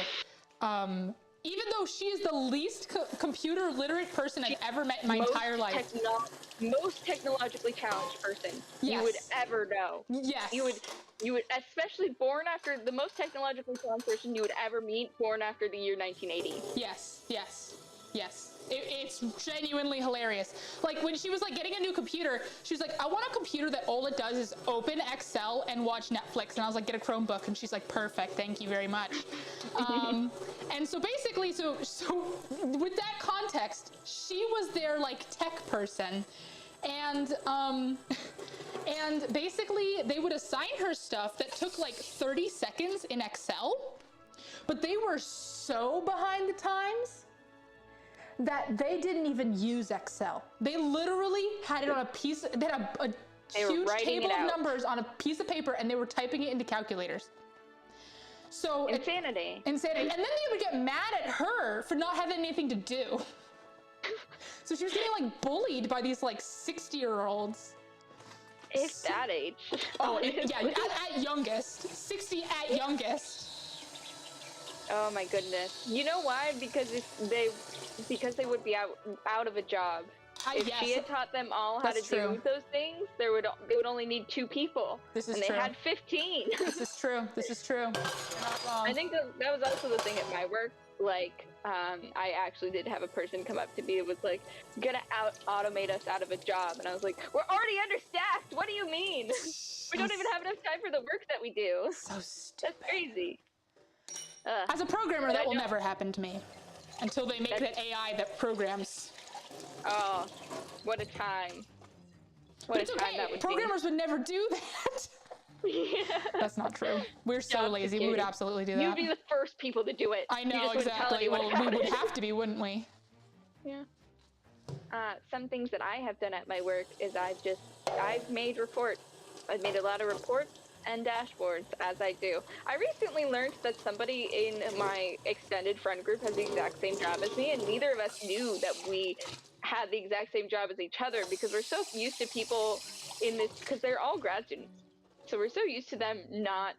even though she is the least computer literate person I've ever met in my entire life. Most technologically challenged person you would ever know. Yes. You would, especially born after the most technologically challenged person you would ever meet, born after the year 1980. Yes. It's genuinely hilarious. Like, when she was like getting a new computer, she was like, I want a computer that all it does is open Excel and watch Netflix. And I was like, get a Chromebook. And she's like, perfect, thank you very much. And so basically, so with that context, she was their like tech person. And basically they would assign her stuff that took like 30 seconds in Excel, but they were so behind the times that they didn't even use Excel. They literally had it on they had a huge table of numbers on a piece of paper, and they were typing it into calculators. So Insanity. And then they would get mad at her for not having anything to do. So she was getting like bullied by these like 60-year-olds. It's that age. Oh, at youngest. 60 at youngest. Oh my goodness. You know why? Because they would be out of a job. If she had taught them all how to do those things, they would only need 2 people. This is true. And they had 15. This is true. You're not wrong. I think that was also the thing at my work. Like, I actually did have a person come up to me and was like, gonna automate us out of a job. And I was like, we're already understaffed. What do you mean? We don't even have enough time for the work that we do. So stupid. That's crazy. As a programmer, that will never happen to me until they make that AI that programs. Oh, what a time. But it's okay. Programmers would never do that. Yeah. That's not true. We're so lazy. We would absolutely do that. You'd be the first people to do it. I know, exactly. Well, we would have to be, wouldn't we? Yeah. Some things that I have done at my work is I've made reports. I've made a lot of reports and dashboards, as I do. I recently learned that somebody in my extended friend group has the exact same job as me, and neither of us knew that we had the exact same job as each other, because we're so used to people in this, because they're all grad students. So we're so used to them not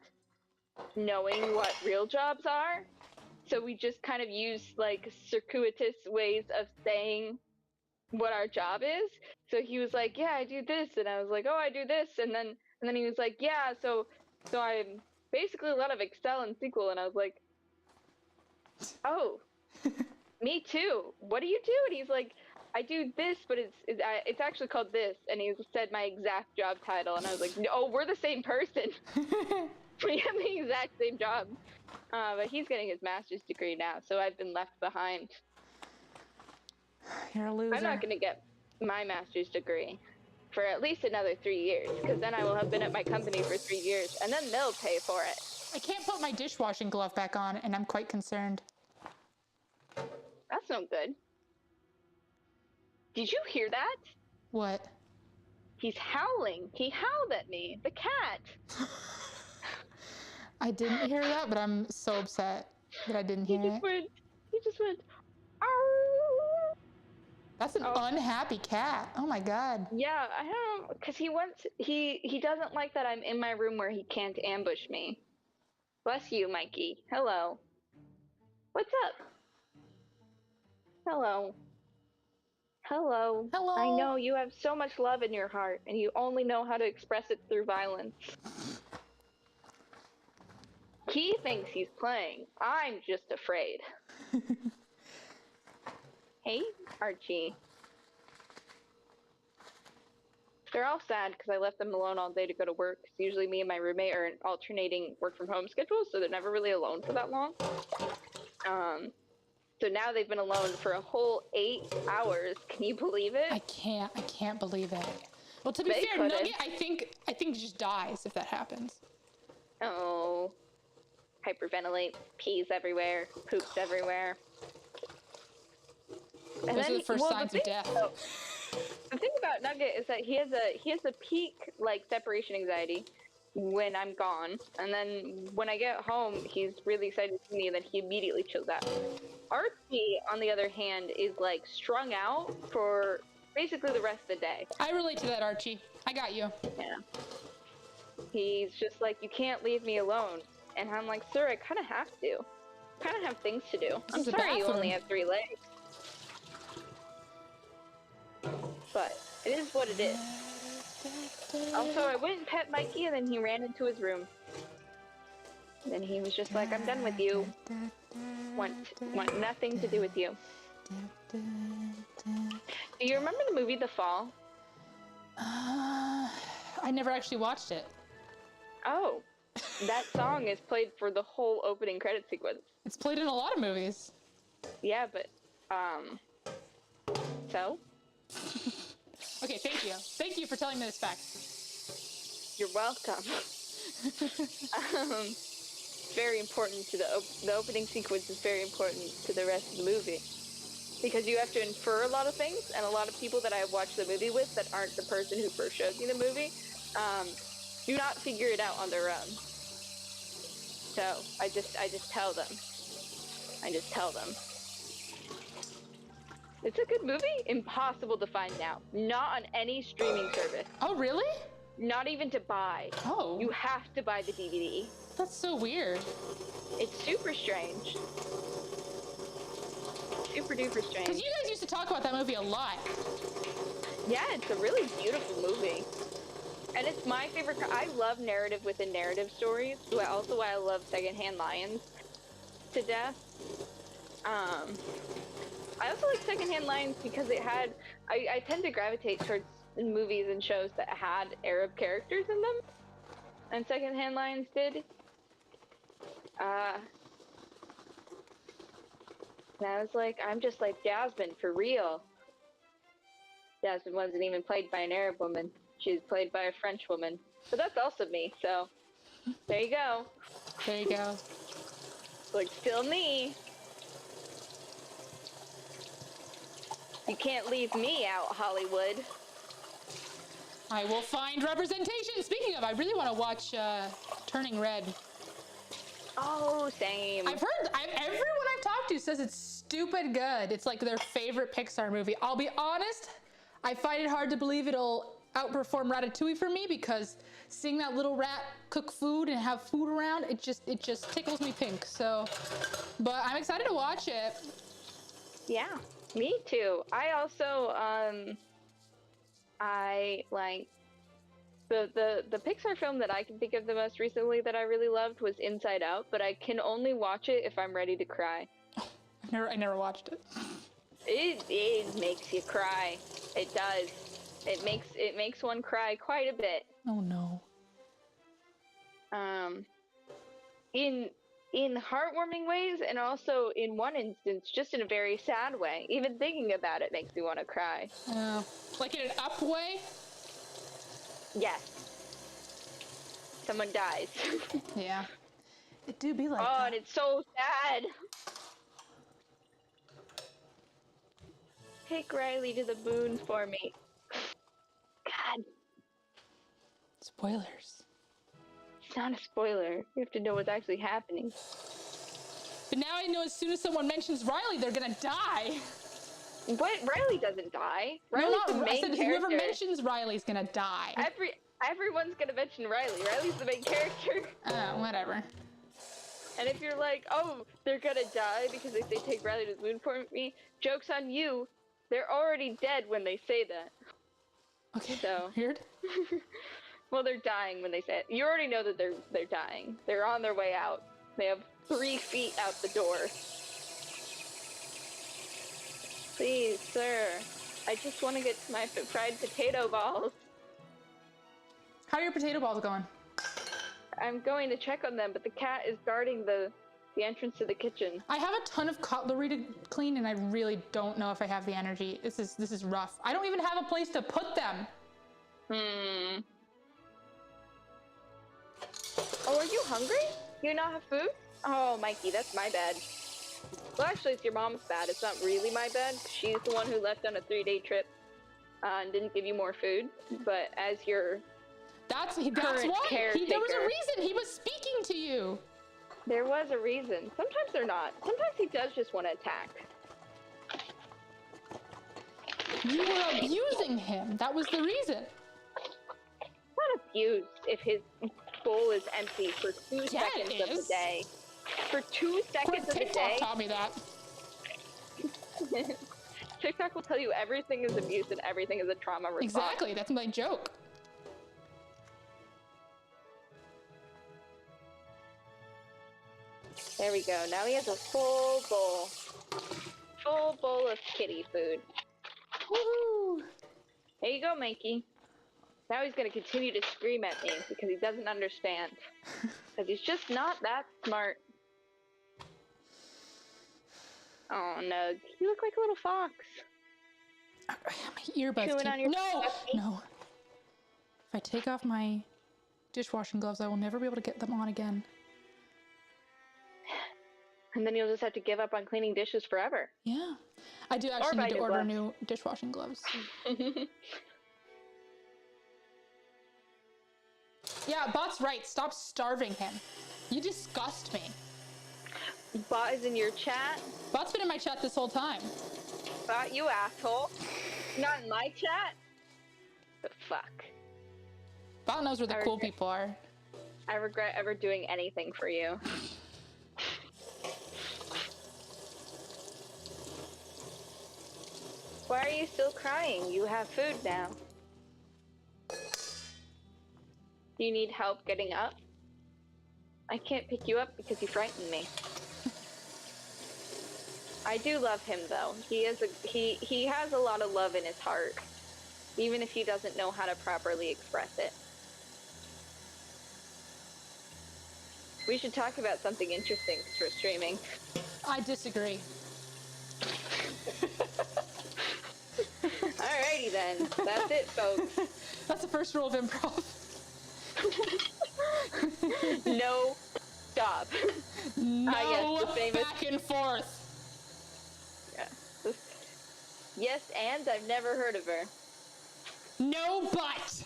knowing what real jobs are. So we just kind of use like circuitous ways of saying what our job is. So he was like, yeah, I do this. And I was like, oh, I do this. And then he was like, yeah, so I'm basically a lot of Excel and SQL. And I was like, oh, me too. What do you do? And he's like, I do this, but it's actually called this. And he said my exact job title. And I was like, oh, we're the same person. We have the exact same job. But he's getting his master's degree now, so I've been left behind. You're a loser. I'm not going to get my master's degree for at least another 3 years, because then I will have been at my company for 3 years, and then they'll pay for it. I can't put my dishwashing glove back on, and I'm quite concerned. That's no good. Did you hear that? What? He's howling. He howled at me. The cat. I didn't hear that, but I'm so upset that I didn't hear it. He just went, "Arr!" That's an unhappy cat. Oh my god. Yeah, I don't know, because he doesn't like that I'm in my room where he can't ambush me. Bless you, Mikey. Hello. What's up? Hello. Hello. Hello. I know you have so much love in your heart, and you only know how to express it through violence. He thinks he's playing. I'm just afraid. Hey, Archie. They're all sad because I left them alone all day to go to work. Usually me and my roommate are in alternating work from home schedules, so they're never really alone for that long. So now they've been alone for a whole 8 hours. Can you believe it? I can't believe it. Well, to be fair, Nugget, I think just dies if that happens. Oh. Hyperventilate, pees everywhere, poops everywhere. And those are the first signs of death. The thing about Nugget is that he has a peak like separation anxiety when I'm gone, and then when I get home, he's really excited to see me, and then he immediately chills out. Archie, on the other hand, is like strung out for basically the rest of the day. I relate to that, Archie. I got you. Yeah. He's just like, you can't leave me alone, and I'm like, sir, I kind of have to. I kind of have things to do. I'm sorry you only have 3 legs. But it is what it is. Also, I went and pet Mikey, and then he ran into his room. And then he was just like, I'm done with you. Want nothing to do with you. Do you remember the movie The Fall? I never actually watched it. Oh. That song is played for the whole opening credit sequence. It's played in a lot of movies. Yeah, but, so? Okay, thank you. Thank you for telling me this fact. You're welcome. Very important to the opening sequence is very important to the rest of the movie. Because you have to infer a lot of things, and a lot of people that I have watched the movie with that aren't the person who first showed me the movie, do not figure it out on their own. So, I just tell them. I just tell them. It's a good movie? Impossible to find now. Not on any streaming service. Oh, really? Not even to buy. Oh. You have to buy the DVD. That's so weird. It's super strange. Super duper strange. Because you guys used to talk about that movie a lot. Yeah, it's a really beautiful movie. And it's my favorite. I love narrative within narrative stories. Also why I love Secondhand Lions to death. I also like Secondhand Lions because it had. I tend to gravitate towards movies and shows that had Arab characters in them, and Secondhand Lions did. And I was like, I'm just like Jasmine for real. Jasmine wasn't even played by an Arab woman. She was played by a French woman. But that's also me, so there you go. There you go. Like, still me. You can't leave me out, Hollywood. I will find representation. Speaking of, I really want to watch Turning Red. Oh, same. I've heard, everyone I've talked to says it's stupid good. It's like their favorite Pixar movie. I'll be honest, I find it hard to believe it'll outperform Ratatouille for me because seeing that little rat cook food and have food around, it just tickles me pink. So, but I'm excited to watch it. Yeah, me too. I also, I like the Pixar film that I can think of the most recently that I really loved was Inside Out, but I can only watch it if I'm ready to cry. I never watched it. It makes you cry. It does. It makes one cry quite a bit. Oh no. In heartwarming ways, and also in one instance, just in a very sad way. Even thinking about it makes me want to cry. Like in an up way? Yes. Someone dies. Yeah. It do be like that. Oh, and it's so sad. Take Riley to the moon for me. God. Spoilers. It's not a spoiler. You have to know what's actually happening. But now I know as soon as someone mentions Riley, they're gonna die. What? Riley doesn't die. Riley's no, the main I said character. whoever mentions Riley's gonna die. Everyone's gonna mention Riley. Riley's the main character. Whatever. And if you're like, oh, they're gonna die because they take Riley to the moon for me, joke's on you. They're already dead when they say that. Okay, so weird. Well, they're dying when they say it. You already know that they're dying. They're on their way out. They have 3 feet out the door. Please, sir. I just want to get to my fried potato balls. How are your potato balls going? I'm going to check on them, but the cat is guarding the entrance to the kitchen. I have a ton of cutlery to clean, and I really don't know if I have the energy. This is rough. I don't even have a place to put them. Oh, are you hungry? You not have food? Oh, Mikey, that's my bad. Well, actually, it's your mom's bad. It's not really my bad. She's the one who left on a 3-day trip and didn't give you more food. But as your That's why. caretaker, There was a reason he was speaking to you. There was a reason. Sometimes they're not. Sometimes he does just want to attack. You were abusing him. That was the reason. Not abused if his bowl is empty for 2 seconds of the day. For 2 seconds of the day. TikTok taught me that. TikTok will tell you everything is abuse and everything is a trauma response. Exactly. That's my joke. There we go. Now he has a full bowl. Full bowl of kitty food. Woohoo! There you go, Mikey. Now he's going to continue to scream at me because he doesn't understand. Because he's just not that smart. Oh, no. You look like a little fox. My earbuds Chewing on your No. If I take off my dishwashing gloves, I will never be able to get them on again. And then you'll just have to give up on cleaning dishes forever. Yeah. I do actually need to order new dishwashing gloves. Yeah, Bot's right. Stop starving him. You disgust me. Bot is in your chat. Bot's been in my chat this whole time. Bot, you asshole. Not in my chat? The fuck. Bot knows where the cool people are. I regret ever doing anything for you. Why are you still crying? You have food now. Do you need help getting up? I can't pick you up because you frightened me. I do love him though. He has a lot of love in his heart, even if he doesn't know how to properly express it. We should talk about something interesting for streaming. I disagree. Alrighty then. That's it, folks. That's the first rule of improv. No stop. No yes, the famous... back and forth. Yeah. Yes, and I've never heard of her. No but.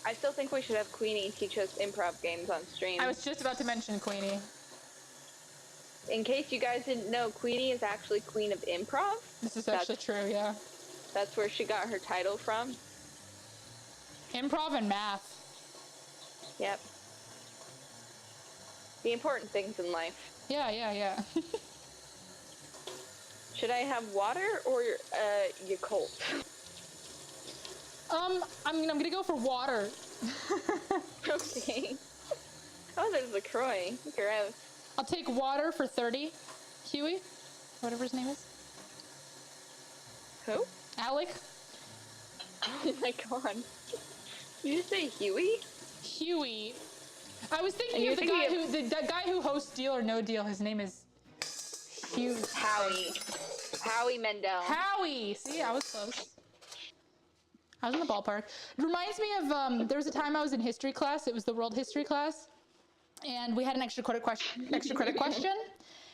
I still think we should have Queenie teach us improv games on stream. I was just about to mention Queenie. In case you guys didn't know, Queenie is actually Queen of Improv. This is actually true, yeah. That's where she got her title from. Improv and math. Yep. The important things in life. Yeah. Should I have water or Yakult? I'm gonna go for water. Okay. Oh, there's LaCroix. Gross. I'll take water for 30. Huey? Whatever his name is. Who? Alec? Oh my god. Did you say Huey? Huey. I was thinking of the guy who hosts Deal or No Deal. His name is Huey. Howie Mendel. Howie! See, I was close. I was in the ballpark. It reminds me of, there was a time I was in history class. It was the world history class. And we had an extra credit question.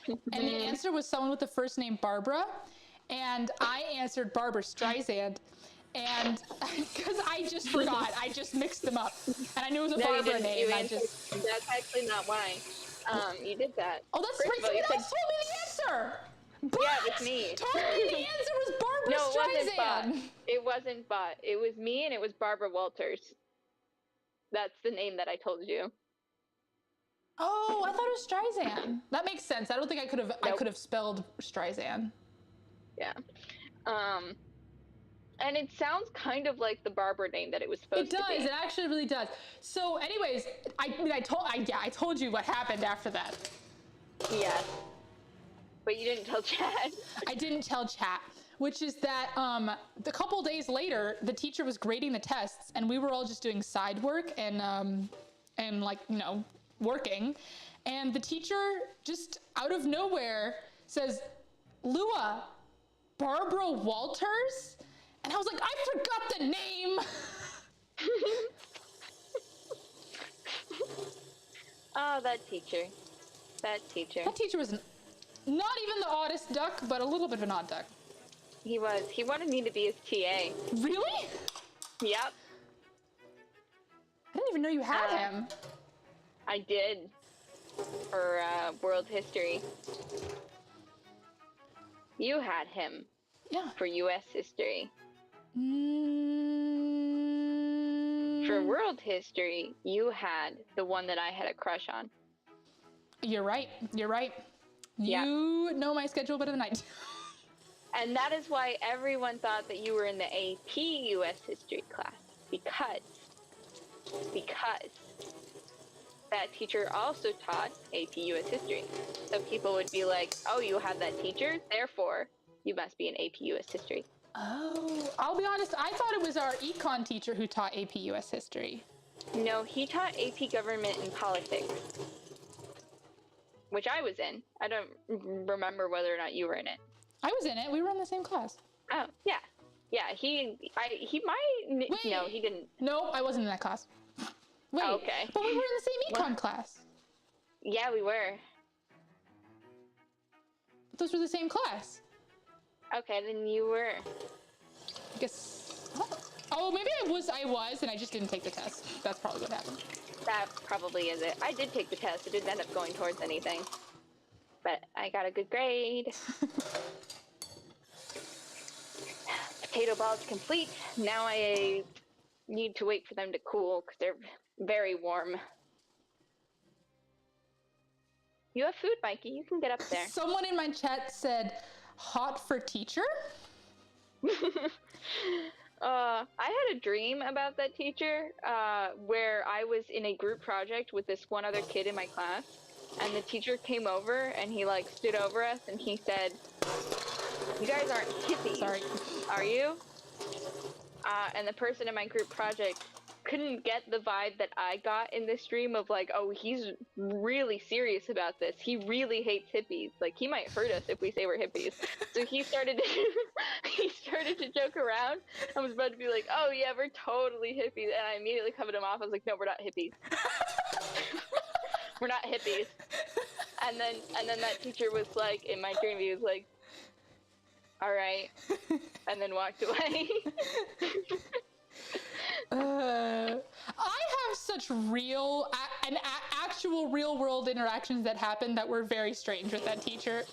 And the answer was someone with the first name Barbara. And I answered Barbara Streisand. And because I just forgot, I just mixed them up, and I knew it was a Barbara name. That's actually not why. You did that. Oh, that's right. Someone else told me the answer. But yeah, it was me. Told me the answer was Barbara Streisand. It wasn't Bot. It was me, and it was Barbara Walters. That's the name that I told you. Oh, I thought it was Streisand. That makes sense. I don't think I could have. Nope. I could have spelled Streisand. Yeah. And it sounds kind of like the Barbara name that it was supposed to be. It does. It actually really does. So, anyways, I told you what happened after that. Yeah. But you didn't tell chat. I didn't tell chat, which is that a couple days later, the teacher was grading the tests, and we were all just doing side work and like, you know, working. And the teacher just out of nowhere says, "Lua, Barbara Walters?" And I was like, I forgot the name. Oh, that teacher. That teacher. That teacher was not even the oddest duck, but a little bit of an odd duck. He was. He wanted me to be his TA. Really? Yep. I didn't even know you had him. I did. For world history. You had him. Yeah. For U.S. history. For world history, you had the one that I had a crush on. You're right. You're right. Yeah. You know my schedule better than I do. And that is why everyone thought that you were in the AP U.S. history class. Because that teacher also taught AP U.S. history. So people would be like, oh, you have that teacher, therefore you must be in AP U.S. history. Oh, I'll be honest, I thought it was our econ teacher who taught AP U.S. history. No, he taught AP government and politics, which I was in. I don't remember whether or not you were in it. I was in it. We were in the same class. Oh, yeah. Yeah, he might... Wait. No, he didn't. No, I wasn't in that class. Wait, okay. But we were in the same econ class. Yeah, we were. Those were the same class. Okay, then you were. I guess. Oh, maybe I was, and I just didn't take the test. That's probably what happened. That probably is it. I did take the test. It didn't end up going towards anything. But I got a good grade. Potato balls complete. Now I need to wait for them to cool because they're very warm. You have food, Mikey. You can get up there. Someone in my chat said, hot for teacher? I had a dream about that teacher where I was in a group project with this one other kid in my class, and the teacher came over and he like stood over us and he said, "You guys aren't hippies, sorry, are you?" And the person in my group project couldn't get the vibe that I got in this dream of like, oh, he's really serious about this. He really hates hippies. Like, he might hurt us if we say we're hippies. So he started to joke around. I was about to be like, oh yeah, we're totally hippies. And I immediately cut him off. I was like, no, we're not hippies. We're not hippies. And then that teacher was like, in my dream, he was like, all right. And then walked away. I have such actual real world interactions that happened that were very strange with that teacher.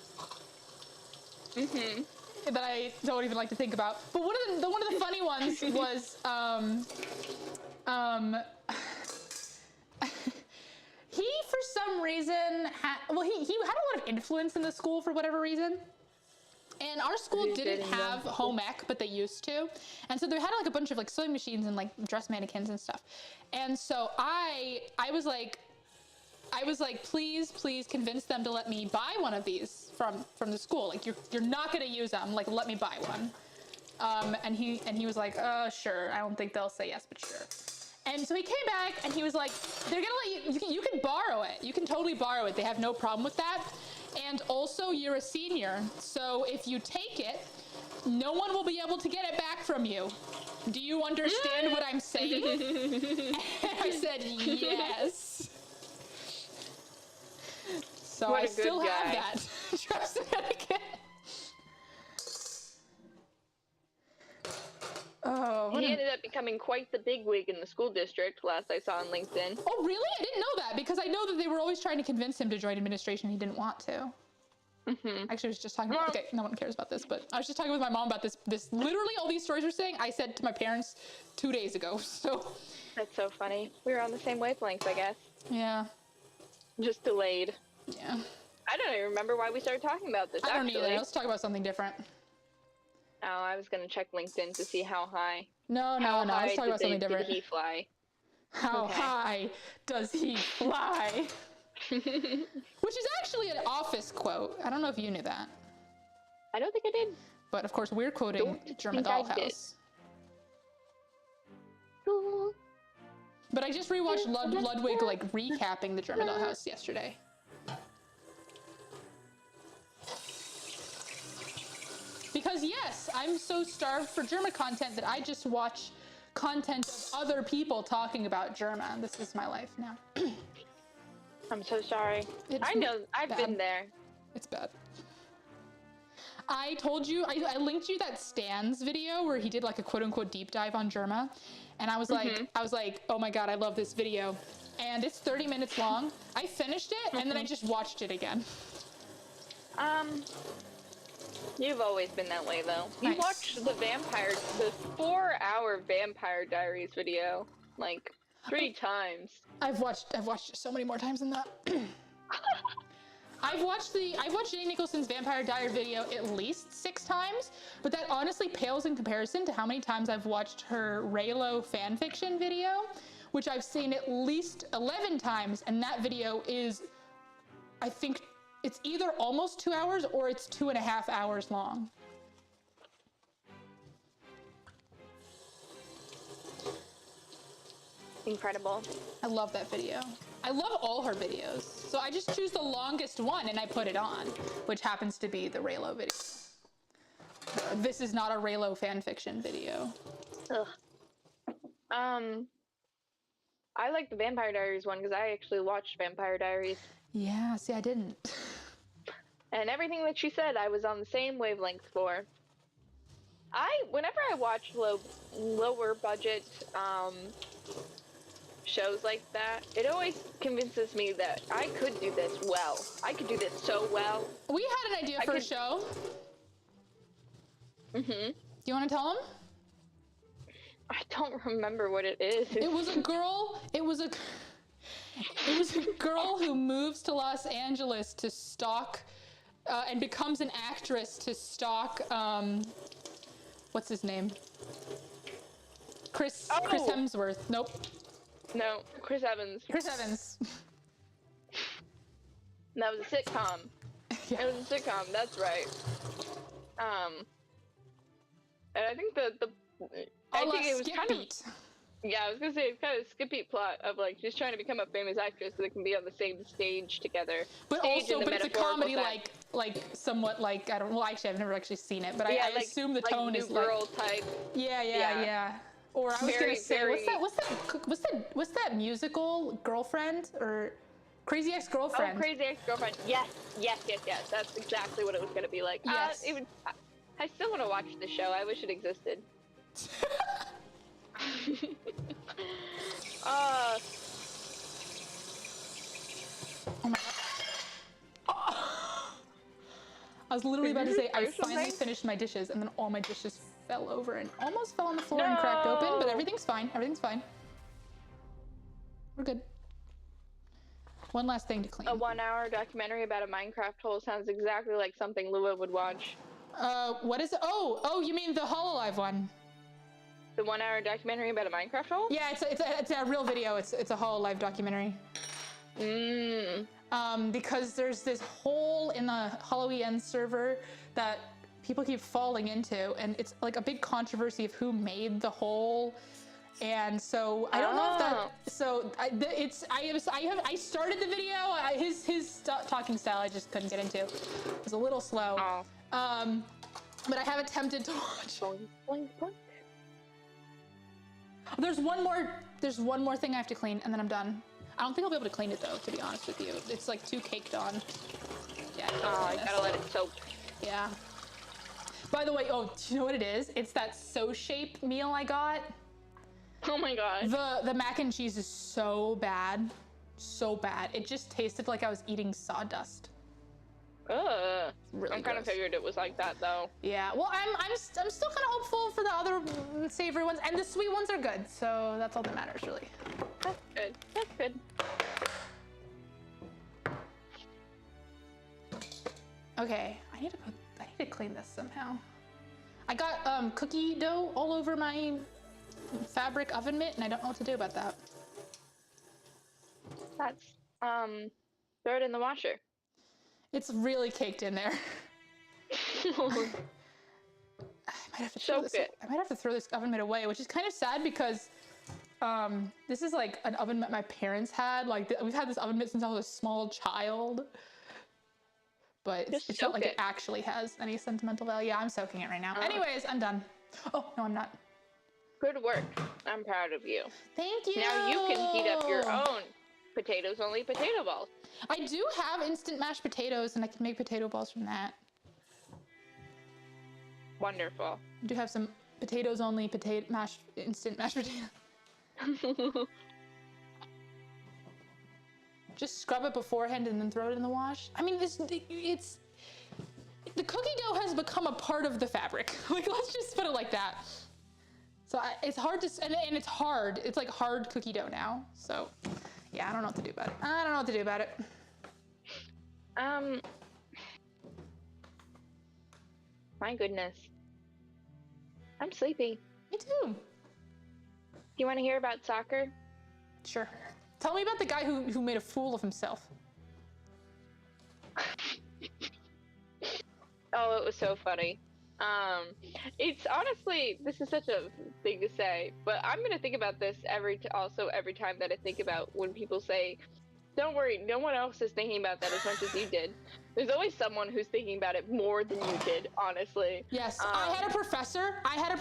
Mm-hmm. That I don't even like to think about. But one of the funny ones was he for some reason had a lot of influence in the school for whatever reason. And our school didn't have home ec, but they used to. And so they had like a bunch of like sewing machines and like dress mannequins and stuff. And so I was like, please convince them to let me buy one of these from the school. Like you're not gonna use them. Like let me buy one. And he was like, sure. I don't think they'll say yes, but sure. And so he came back and he was like, they're gonna let you can borrow it. You can totally borrow it. They have no problem with that. And also, you're a senior, so if you take it, no one will be able to get it back from you. Do you understand what I'm saying? And I said, yes. So I still have that. Trust me. Oh. He ended up becoming quite the bigwig in the school district, last I saw on LinkedIn. Oh, really? I didn't know that, because I know that they were always trying to convince him to join administration. He didn't want to. Actually, I was just talking about, okay, no one cares about this, but I was just talking with my mom about this literally all these stories we're saying, I said to my parents 2 days ago, so. That's so funny. We were on the same wavelength, I guess. Yeah. Just delayed. Yeah. I don't even remember why we started talking about this, I don't either. Let's talk about something different. Oh, I was gonna check LinkedIn to see how high. No, let's talk about something different. Did he fly? How high does he fly? Which is actually an Office quote. I don't know if you knew that. I don't think I did. But of course, we're quoting German Dollhouse. But I just rewatched Ludwig like recapping the German Dollhouse yesterday. Because yes, I'm so starved for German content that I just watch content of other people talking about German. This is my life now. I'm so sorry. I know, I've been there. It's bad. I told you, I linked you that Stan's video where he did like a quote unquote deep dive on Germa. And I was like, oh my God, I love this video. And it's 30 minutes long. I finished it and then I just watched it again. You've always been that way though. You watched the 4-hour Vampire Diaries video, like 3 times. I've watched it so many more times than that. I've watched Jenny Nicholson's Vampire Diary video at least 6 times, but that honestly pales in comparison to how many times I've watched her Raylo fanfiction video, which I've seen at least 11 times, and that video is, I think, it's either almost 2 hours or it's 2.5 hours long. Incredible. I love that video. I love all her videos. So I just choose the longest one and I put it on, which happens to be the Raylo video. This is not a Raylo fanfiction video. Ugh. I like the Vampire Diaries one because I actually watched Vampire Diaries. Yeah, see, I didn't. And everything that she said, I was on the same wavelength for. Whenever I watch lower budget, shows like that, it always convinces me that I could do this well. I could do this so well. We had an idea for a show. Do you want to tell them? I don't remember what it is. It was a girl. It was a girl who moves to Los Angeles to stalk, and becomes an actress to stalk. What's his name? Chris Hemsworth. Nope. No, Chris Evans. Chris Evans. That was a sitcom. Yeah. It was a sitcom, that's right. And I think it was kind of, yeah, I was gonna say it's kind of a skippy plot of like she's trying to become a famous actress so they can be on the same stage together. But also, but it's a comedy like somewhat like, I don't, well actually I've never actually seen it, but I assume the tone is like girl type. Yeah. Or I was gonna say, what's that musical Girlfriend or Crazy Ex-Girlfriend? Oh, Crazy Ex-Girlfriend. Yes. That's exactly what it was gonna be like. Yes. I still want to watch the show. I wish it existed. Oh my God. I was literally about to say I finally finished my dishes and then all my dishes fell over and almost fell on the floor and cracked open, but everything's fine. Everything's fine. We're good. One last thing to clean. A 1-hour documentary about a Minecraft hole sounds exactly like something Lua would watch. What is it? Oh, you mean the Hololive one? The 1-hour documentary about a Minecraft hole? Yeah, it's a real video. It's a Hololive documentary. Because there's this hole in the HoloEN server that people keep falling into, and it's like a big controversy of who made the hole. And so I don't know if that. So I started the video. His talking style I just couldn't get into. It was a little slow. But I have attempted to watch. There's one more thing I have to clean, and then I'm done. I don't think I'll be able to clean it though, to be honest with you. It's like too caked on. Yeah. You gotta let it soak. Yeah. By the way, do you know what it is? It's that So-Shape meal I got. Oh my god. The mac and cheese is so bad. So bad. It just tasted like I was eating sawdust. Ugh. Really I kind of figured it was like that though. Yeah. Well, I'm still kind of hopeful for the other savory ones, and the sweet ones are good. So that's all that matters, really. That's good. That's good. Okay. I need to clean this somehow. I got cookie dough all over my fabric oven mitt, and I don't know what to do about that. That's throw it in the washer. It's really caked in there. I might have to throw this oven mitt away, which is kind of sad because this is like an oven mitt my parents had. Like we've had this oven mitt since I was a small child. But it's not like it actually has any sentimental value. Yeah, I'm soaking it right now. Anyways, I'm done. Oh, no, I'm not. Good work. I'm proud of you. Thank you. Now you can heat up your own potatoes-only potato balls. I do have instant mashed potatoes, and I can make potato balls from that. Wonderful. I do have some potatoes-only instant mashed potatoes. Just scrub it beforehand and then throw it in the wash. I mean, the cookie dough has become a part of the fabric. Like, let's just put it like that. So it's hard to, and it's hard. It's like hard cookie dough now. So yeah, I don't know what to do about it. I don't know what to do about it. My goodness. I'm sleepy. Me too. Do you want to hear about soccer? Sure. Tell me about the guy who made a fool of himself. Oh, it was so funny. It's honestly, this is such a thing to say, but I'm gonna think about this every time that I think about when people say, "Don't worry, no one else is thinking about that as much as you did." There's always someone who's thinking about it more than you did, honestly. Yes, I had a professor. I had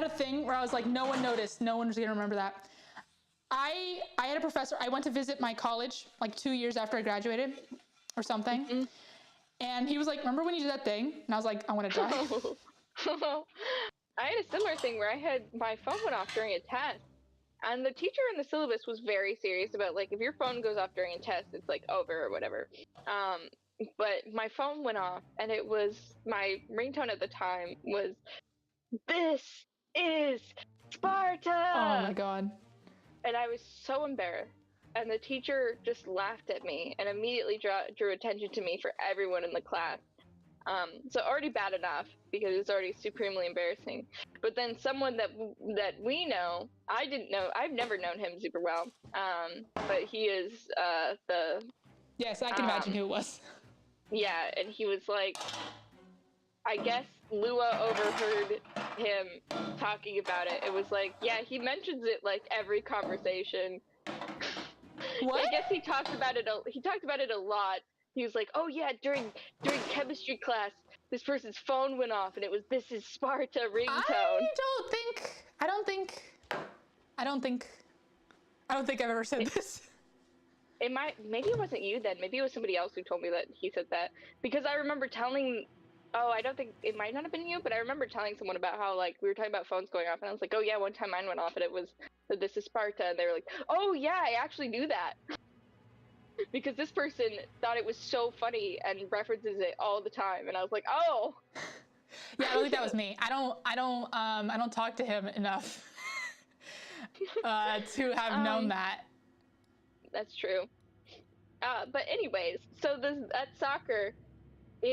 a thing where I was like, no one noticed. No one's gonna remember that. I had a professor. I went to visit my college like 2 years after I graduated or something. Mm-hmm. And he was like, remember when you did that thing? And I was like, I want to die. I had a similar thing where my phone went off during a test. And the teacher in the syllabus was very serious about, like, if your phone goes off during a test, it's, like, over or whatever. But my phone went off, and it was, my ringtone at the time was, "This is Sparta!" Oh, my God. And I was so embarrassed. And the teacher just laughed at me and immediately drew attention to me for everyone in the class. So already bad enough because it's already supremely embarrassing. But then someone that we know, I've never known him super well, but he is the... Yes, I can imagine who it was. Yeah, and he was like, I guess Lua overheard him talking about it. It was like, yeah, he mentions it like every conversation. What? I guess he talked about it a lot. He was like, oh yeah, during chemistry class, this person's phone went off and it was "This is Sparta" ringtone. I don't think I've ever said this. Maybe it wasn't you then. Maybe it was somebody else who told me that he said that. Because I remember I don't think it might not have been you, but I remember telling someone about how, like, we were talking about phones going off, and I was like, oh yeah, one time mine went off and it was "This is Sparta," and they were like, oh yeah, I actually knew that. Because this person thought it was so funny and references it all the time, and I was like, oh. Yeah, I don't think that was me. I don't talk to him enough to have known that. That's true. But anyways, so at soccer, so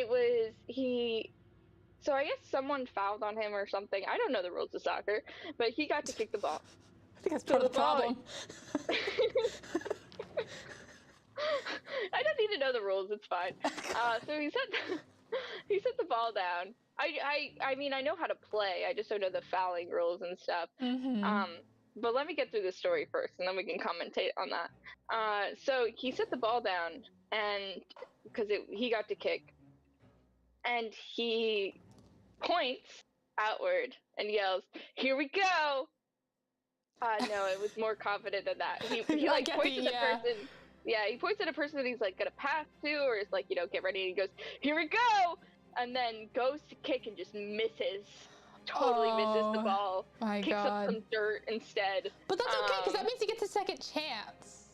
I guess someone fouled on him or something. I don't know the rules of soccer, but he got to kick the ball. I think that's part of the problem. I don't need to know the rules. It's fine. So he set the ball down. I mean, I know how to play. I just don't know the fouling rules and stuff. Mm-hmm. But let me get through the story first, and then we can commentate on that. So he set the ball down, and because he got to kick, and he points outward and yells, "Here we go!" No, it was more confident than that. He like points at the person. Yeah, he points at a person that he's like gonna pass to, or is like, get ready, and he goes, "Here we go!" and then goes to kick and just misses. Totally misses the ball. My kicks God. up some dirt instead. But that's okay, because that means he gets a second chance.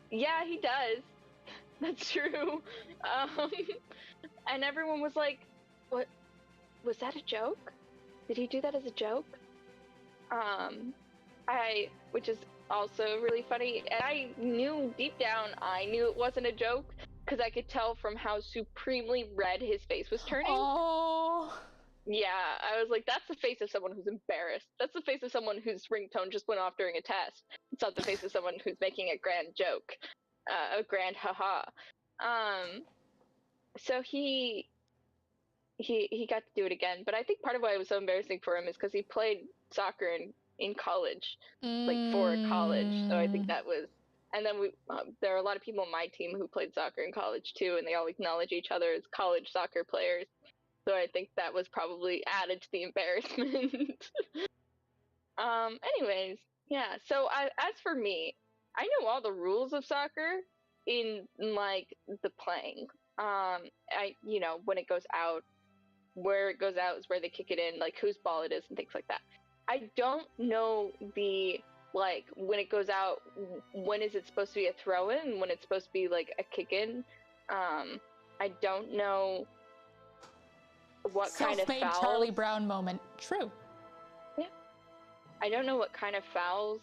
Yeah, he does. That's true. And everyone was like, "What? Was that a joke? Did he do that as a joke?" Which is also really funny. And I knew deep down, I knew it wasn't a joke because I could tell from how supremely red his face was turning. Oh. Yeah, I was like, that's the face of someone who's embarrassed. That's the face of someone whose ringtone just went off during a test. It's not the face of someone who's making a grand joke, a grand haha. So he got to do it again. But I think part of why it was so embarrassing for him is because he played soccer in college, like for college. So I think that was. And then there are a lot of people on my team who played soccer in college too, and they all acknowledge each other as college soccer players. So I think that was probably added to the embarrassment. Anyways, yeah. So as for me, I know all the rules of soccer in like the playing. When it goes out, where it goes out is where they kick it in, like whose ball it is and things like that. I don't know the like when it goes out, when is it supposed to be a throw in, when it's supposed to be like a kick in. I don't know what kind of fouls. Charlie Brown moment. True. Yeah. I don't know what kind of fouls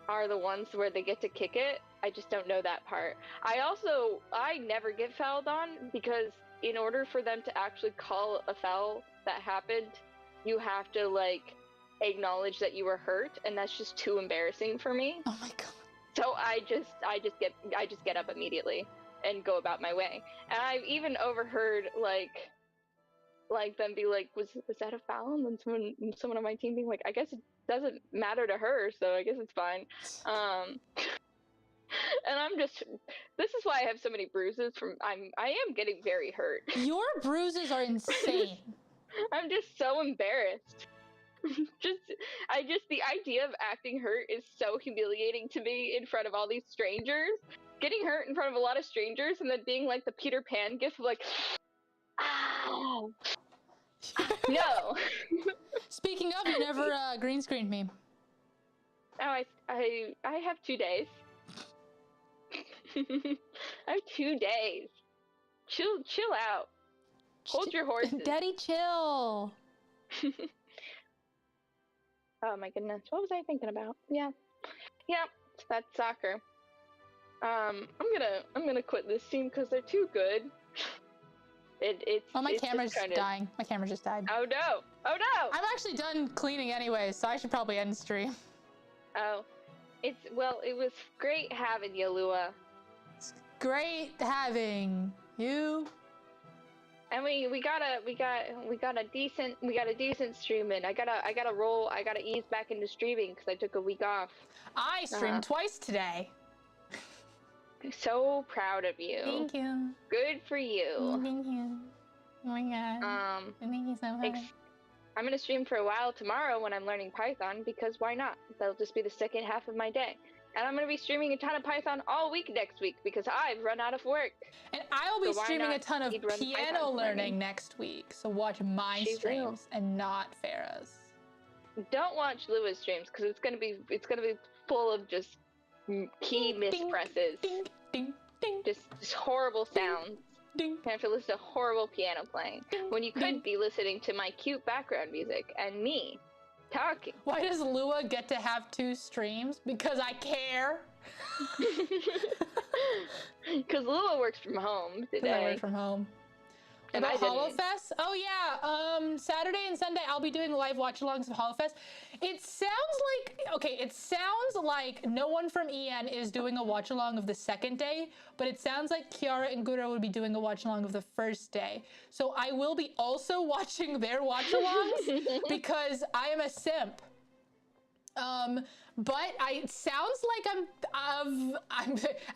are the ones where they get to kick it. I just don't know that part. I never get fouled on because in order for them to actually call a foul that happened, you have to like acknowledge that you were hurt, and that's just too embarrassing for me. Oh my God. So I just get up immediately and go about my way. And I've even overheard like them be like, was that a foul? And then someone on my team being like, I guess it doesn't matter to her, so I guess it's fine. And I'm just, this is why I have so many bruises I am getting very hurt. Your bruises are insane. I'm just so embarrassed. The idea of acting hurt is so humiliating to me in front of all these strangers. Getting hurt in front of a lot of strangers and then being like the Peter Pan gif of like, ow. No. Speaking of, you never green screened me. Oh, I have 2 days. I have 2 days. Chill out. Hold your horses. Daddy, chill. Oh my goodness, what was I thinking about? Yeah, that's soccer. I'm gonna quit this team because they're too good. My camera's dying. My camera just died. Oh no! I'm actually done cleaning anyway, so I should probably end the stream. Oh, it was great having you, Lua. It's great having you. And we got a decent stream in. I gotta roll. I gotta ease back into streaming because I took a week off. I streamed twice today. So proud of you. Thank you. Good for you. Thank you. Oh my God. Thank you so much. I'm gonna stream for a while tomorrow when I'm learning Python because why not? That'll just be the second half of my day. And I'm going to be streaming a ton of Python all week next week because I've run out of work. And I'll be streaming a ton of piano learning next week. So watch my streams and not Farah's. Don't watch Lua's streams because it's going to be full of just key mispresses. Ding, ding, ding. Just horrible sounds. Ding. You have to listen to horrible piano playing when you could be listening to my cute background music and me talking. Why does Lua get to have 2 streams? Because I care. Because Lua works from home today. I work from home. And about HoloFest? Oh yeah, Saturday and Sunday I'll be doing live watch-alongs of HoloFest. It sounds like no one from EN is doing a watch-along of the second day, but it sounds like Kiara and Gura would be doing a watch-along of the first day. So I will be also watching their watch-alongs because I am a simp. But it sounds like I'm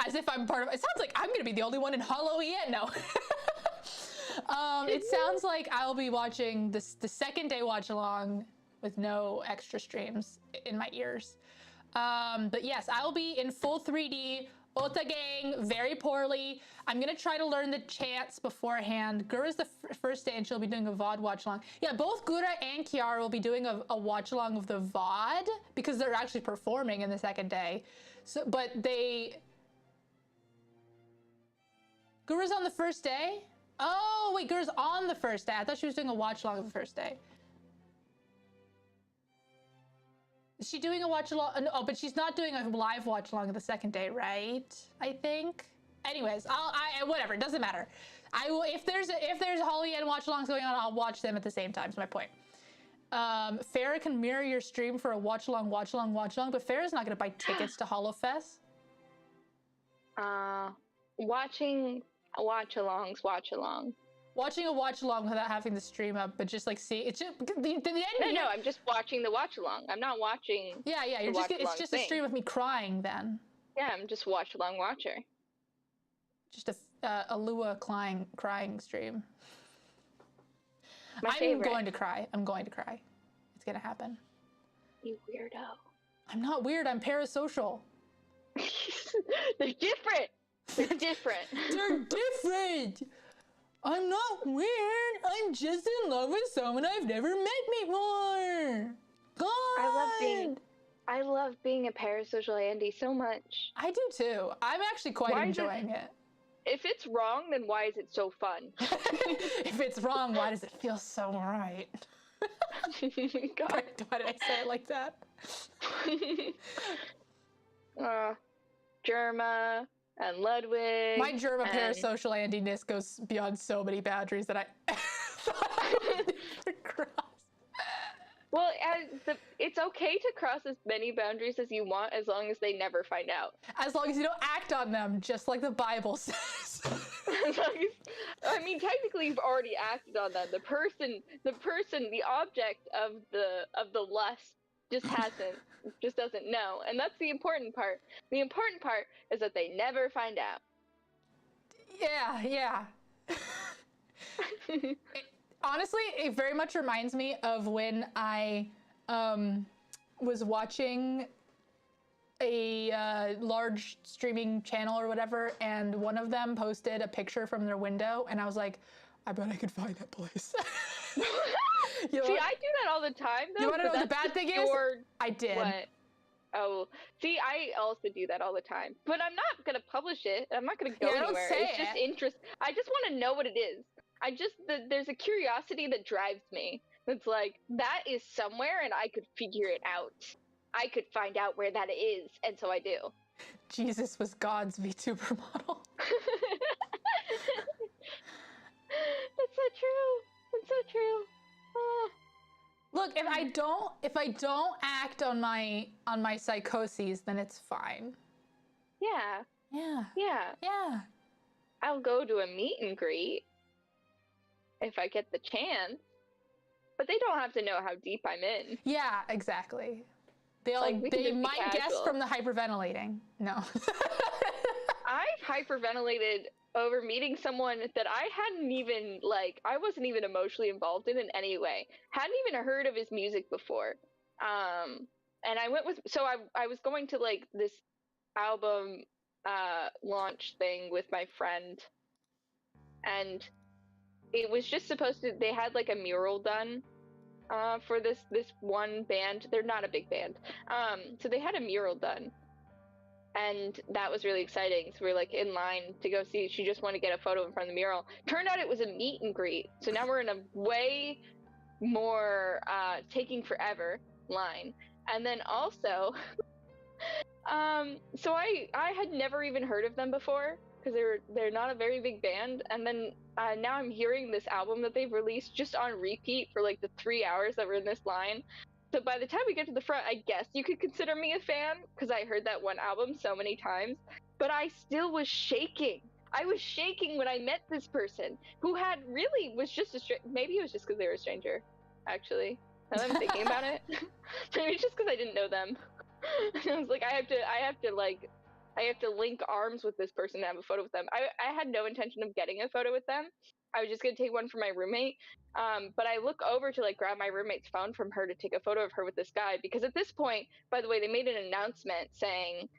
as if I'm part of. It sounds like I'm gonna be the only one in Holo EN. No. It sounds like I'll be watching the second day watch along with no extra streams in my ears. But yes, I'll be in full 3D Ota gang, very poorly. I'm gonna try to learn the chants beforehand. Gura's the first day and she'll be doing a VOD watch along. Yeah, both Gura and Kiara will be doing a watch along of the VOD because they're actually performing in the second day. So, but Gura's on the first day? Oh, wait, Gura's on the first day. I thought she was doing a watch along of the first day. Is she doing a watch along? Oh, but she's not doing a live watch along of the second day, right? I think. Anyways, whatever. It doesn't matter. I will if there's Holly and watch alongs going on, I'll watch them at the same time. Is my point. Farrah can mirror your stream for a watch along, but Farrah's not gonna buy tickets to HoloFest. Watching watch along. Watching a watch along without having the stream up, but just like see it's just the end. No, I'm just watching the watch along. I'm not watching. Yeah, it's just a stream of me crying then. Yeah, I'm just watch along watcher. Just a Lua crying stream. My favorite. I'm going to cry. It's gonna happen. You weirdo. I'm not weird. I'm parasocial. They're different. They're different. I'm not weird. I'm just in love with someone I've never met before. God. I love being a parasocial Andy so much. I do too. I'm actually quite enjoying it. If it's wrong, then why is it so fun? If it's wrong, why does it feel so right? God. Why did I say it like that? Germa and Ludwig. My Germa parasocial Andy-ness goes beyond so many boundaries that I thought I would never cross. Well, it's okay to cross as many boundaries as you want as long as they never find out. As long as you don't act on them, just like the Bible says. I mean, technically you've already acted on them. The object of the lust just doesn't know. And that's the important part. The important part is that they never find out. Yeah. Honestly, it very much reminds me of when I was watching a large streaming channel or whatever, and one of them posted a picture from their window, and I was like, I bet I could find that place. See, I do that all the time, though. You want to know what the bad thing is? I did. What? Oh, see, I also do that all the time. But I'm not going to publish it. I'm not going to go anywhere. It's just interest. I just want to know what it is. There's a curiosity that drives me. It's like, that is somewhere and I could figure it out. I could find out where that is, and so I do. Jesus was God's VTuber model. That's so true. That's so true. Oh. Look, if I don't act on my psychoses, then it's fine. Yeah. I'll go to a meet and greet if I get the chance, but they don't have to know how deep I'm in. Yeah, exactly. They might guess from the hyperventilating. No. I've hyperventilated over meeting someone that I hadn't even, I wasn't even emotionally involved in any way. Hadn't even heard of his music before. And I went I was going to, this album launch thing with my friend. And it was just they had, a mural done for this one band. They're not a big band. So they had a mural done. And that was really exciting. So we were in line to go see. She just wanted to get a photo in front of the mural. Turned out it was a meet and greet. So now we're in a way more taking forever line. And then also, so I had never even heard of them before because they're not a very big band. And then now I'm hearing this album that they've released just on repeat for the 3 hours that we're in this line. So by the time we get to the front, I guess you could consider me a fan because I heard that one album so many times, but I still was shaking. I was shaking when I met this person who was just maybe it was just because they were a stranger, actually. Now that I'm thinking about it. Maybe it's just because I didn't know them. I was like, I have to link arms with this person and have a photo with them. I had no intention of getting a photo with them. I was just going to take one for my roommate. But I look over to grab my roommate's phone from her to take a photo of her with this guy. Because at this point, by the way, they made an announcement saying,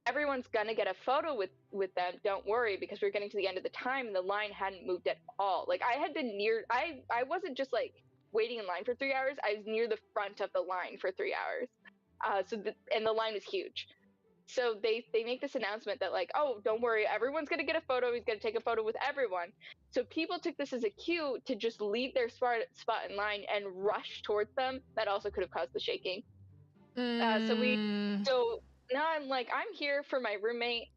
everyone's gonna get a photo with them. Don't worry, because we're getting to the end of the time and the line hadn't moved at all. Like I had been near, I wasn't just like waiting in line for 3 hours. I was near the front of the line for 3 hours. And the line was huge. So they make this announcement that like, oh, don't worry, everyone's gonna get a photo. He's gonna take a photo with everyone. So people took this as a cue to just leave their spot in line and rush towards them. That also could have caused the shaking. So now I'm like, I'm here for my roommate.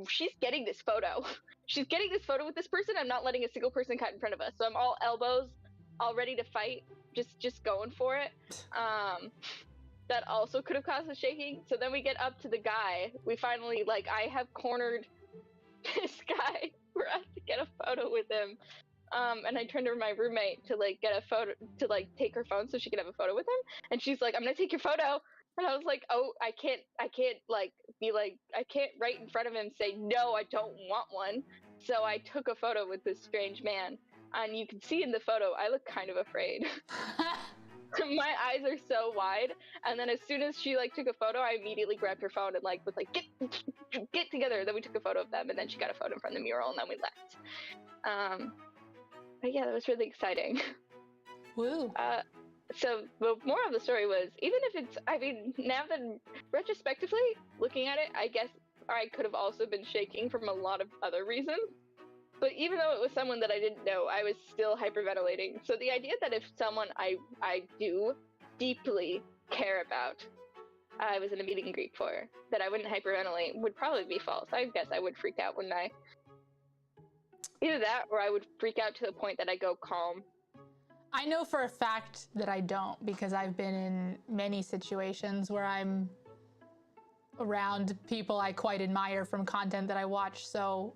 She's getting this photo. She's getting this photo with this person. I'm not letting a single person cut in front of us. So I'm all elbows, all ready to fight, just going for it. That also could have caused the shaking. So then we get up to the guy. We finally, like, I have cornered this guy for us to get a photo with him. And I turned to my roommate to like get a photo, to like take her phone so she could have a photo with him. And she's like, I'm gonna take your photo. And I was like, oh, I can't like be like, I can't right in front of him say, no, I don't want one. So I took a photo with this strange man. And you can see in the photo, I look kind of afraid. My eyes are so wide. And then as soon as she like took a photo, I immediately grabbed her phone and like was like, get together. Then we took a photo of them, and then she got a photo in front of the mural, and then we left. But yeah, that was really exciting. Woo. So the moral of the story was, even if it's, I mean, now that retrospectively looking at it, I guess I could have also been shaking from a lot of other reasons. But even though it was someone that I didn't know, I was still hyperventilating. So the idea that if someone I do deeply care about, I was in a meet and greet for, that I wouldn't hyperventilate would probably be false. I guess I would freak out, wouldn't I? Either that, or I would freak out to the point that I go calm. I know for a fact that I don't, because I've been in many situations where I'm around people I quite admire from content that I watch, so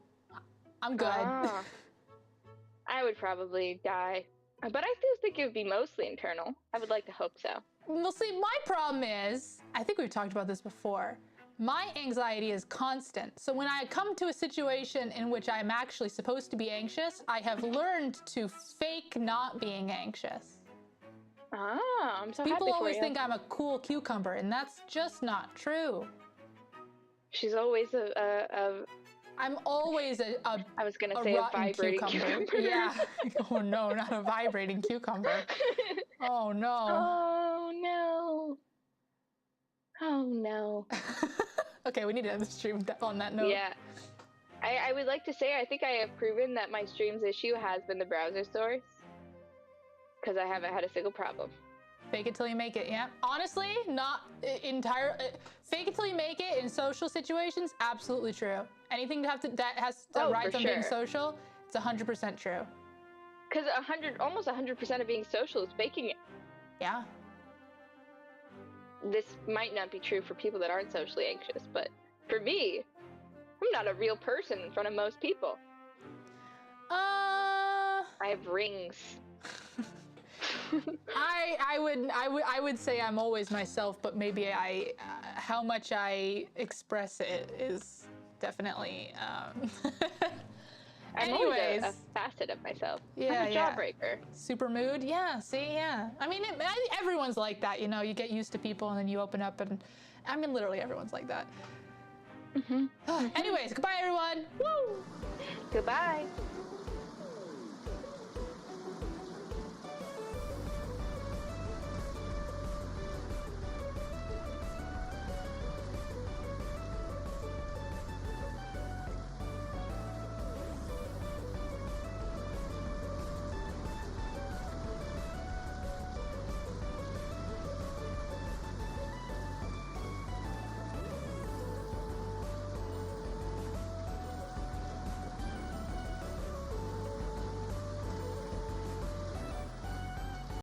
I'm good. I would probably die. But I still think it would be mostly internal. I would like to hope so. Well, see, my problem is, I think we've talked about this before, my anxiety is constant. So when I come to a situation in which I'm actually supposed to be anxious, I have learned to fake not being anxious. I'm so happy for you. People always think I'm a cool cucumber, and that's just not true. She's always I'm always I was gonna say a vibrating cucumber. Yeah. Oh no, not a vibrating cucumber. Oh no. Oh no. Oh no. Okay, we need to end the stream on that note. Yeah. I would like to say I think I have proven that my stream's issue has been the browser source, because I haven't had a single problem. Fake it till you make it, yeah. Honestly, not entire. Fake it till you make it in social situations, absolutely true. Anything that has rides on being social, it's 100% true. Because almost 100% of being social is faking it. Yeah. This might not be true for people that aren't socially anxious, but for me, I'm not a real person in front of most people. I have rings. I would say I'm always myself, but maybe how much I express it is definitely. I'm always a facet of myself. Yeah, I'm a jawbreaker. Super mood. Yeah. See. Yeah. I mean, everyone's like that. You know, you get used to people and then you open up, and I mean, literally everyone's like that. Mm-hmm. Anyways, goodbye, everyone. Woo! Goodbye.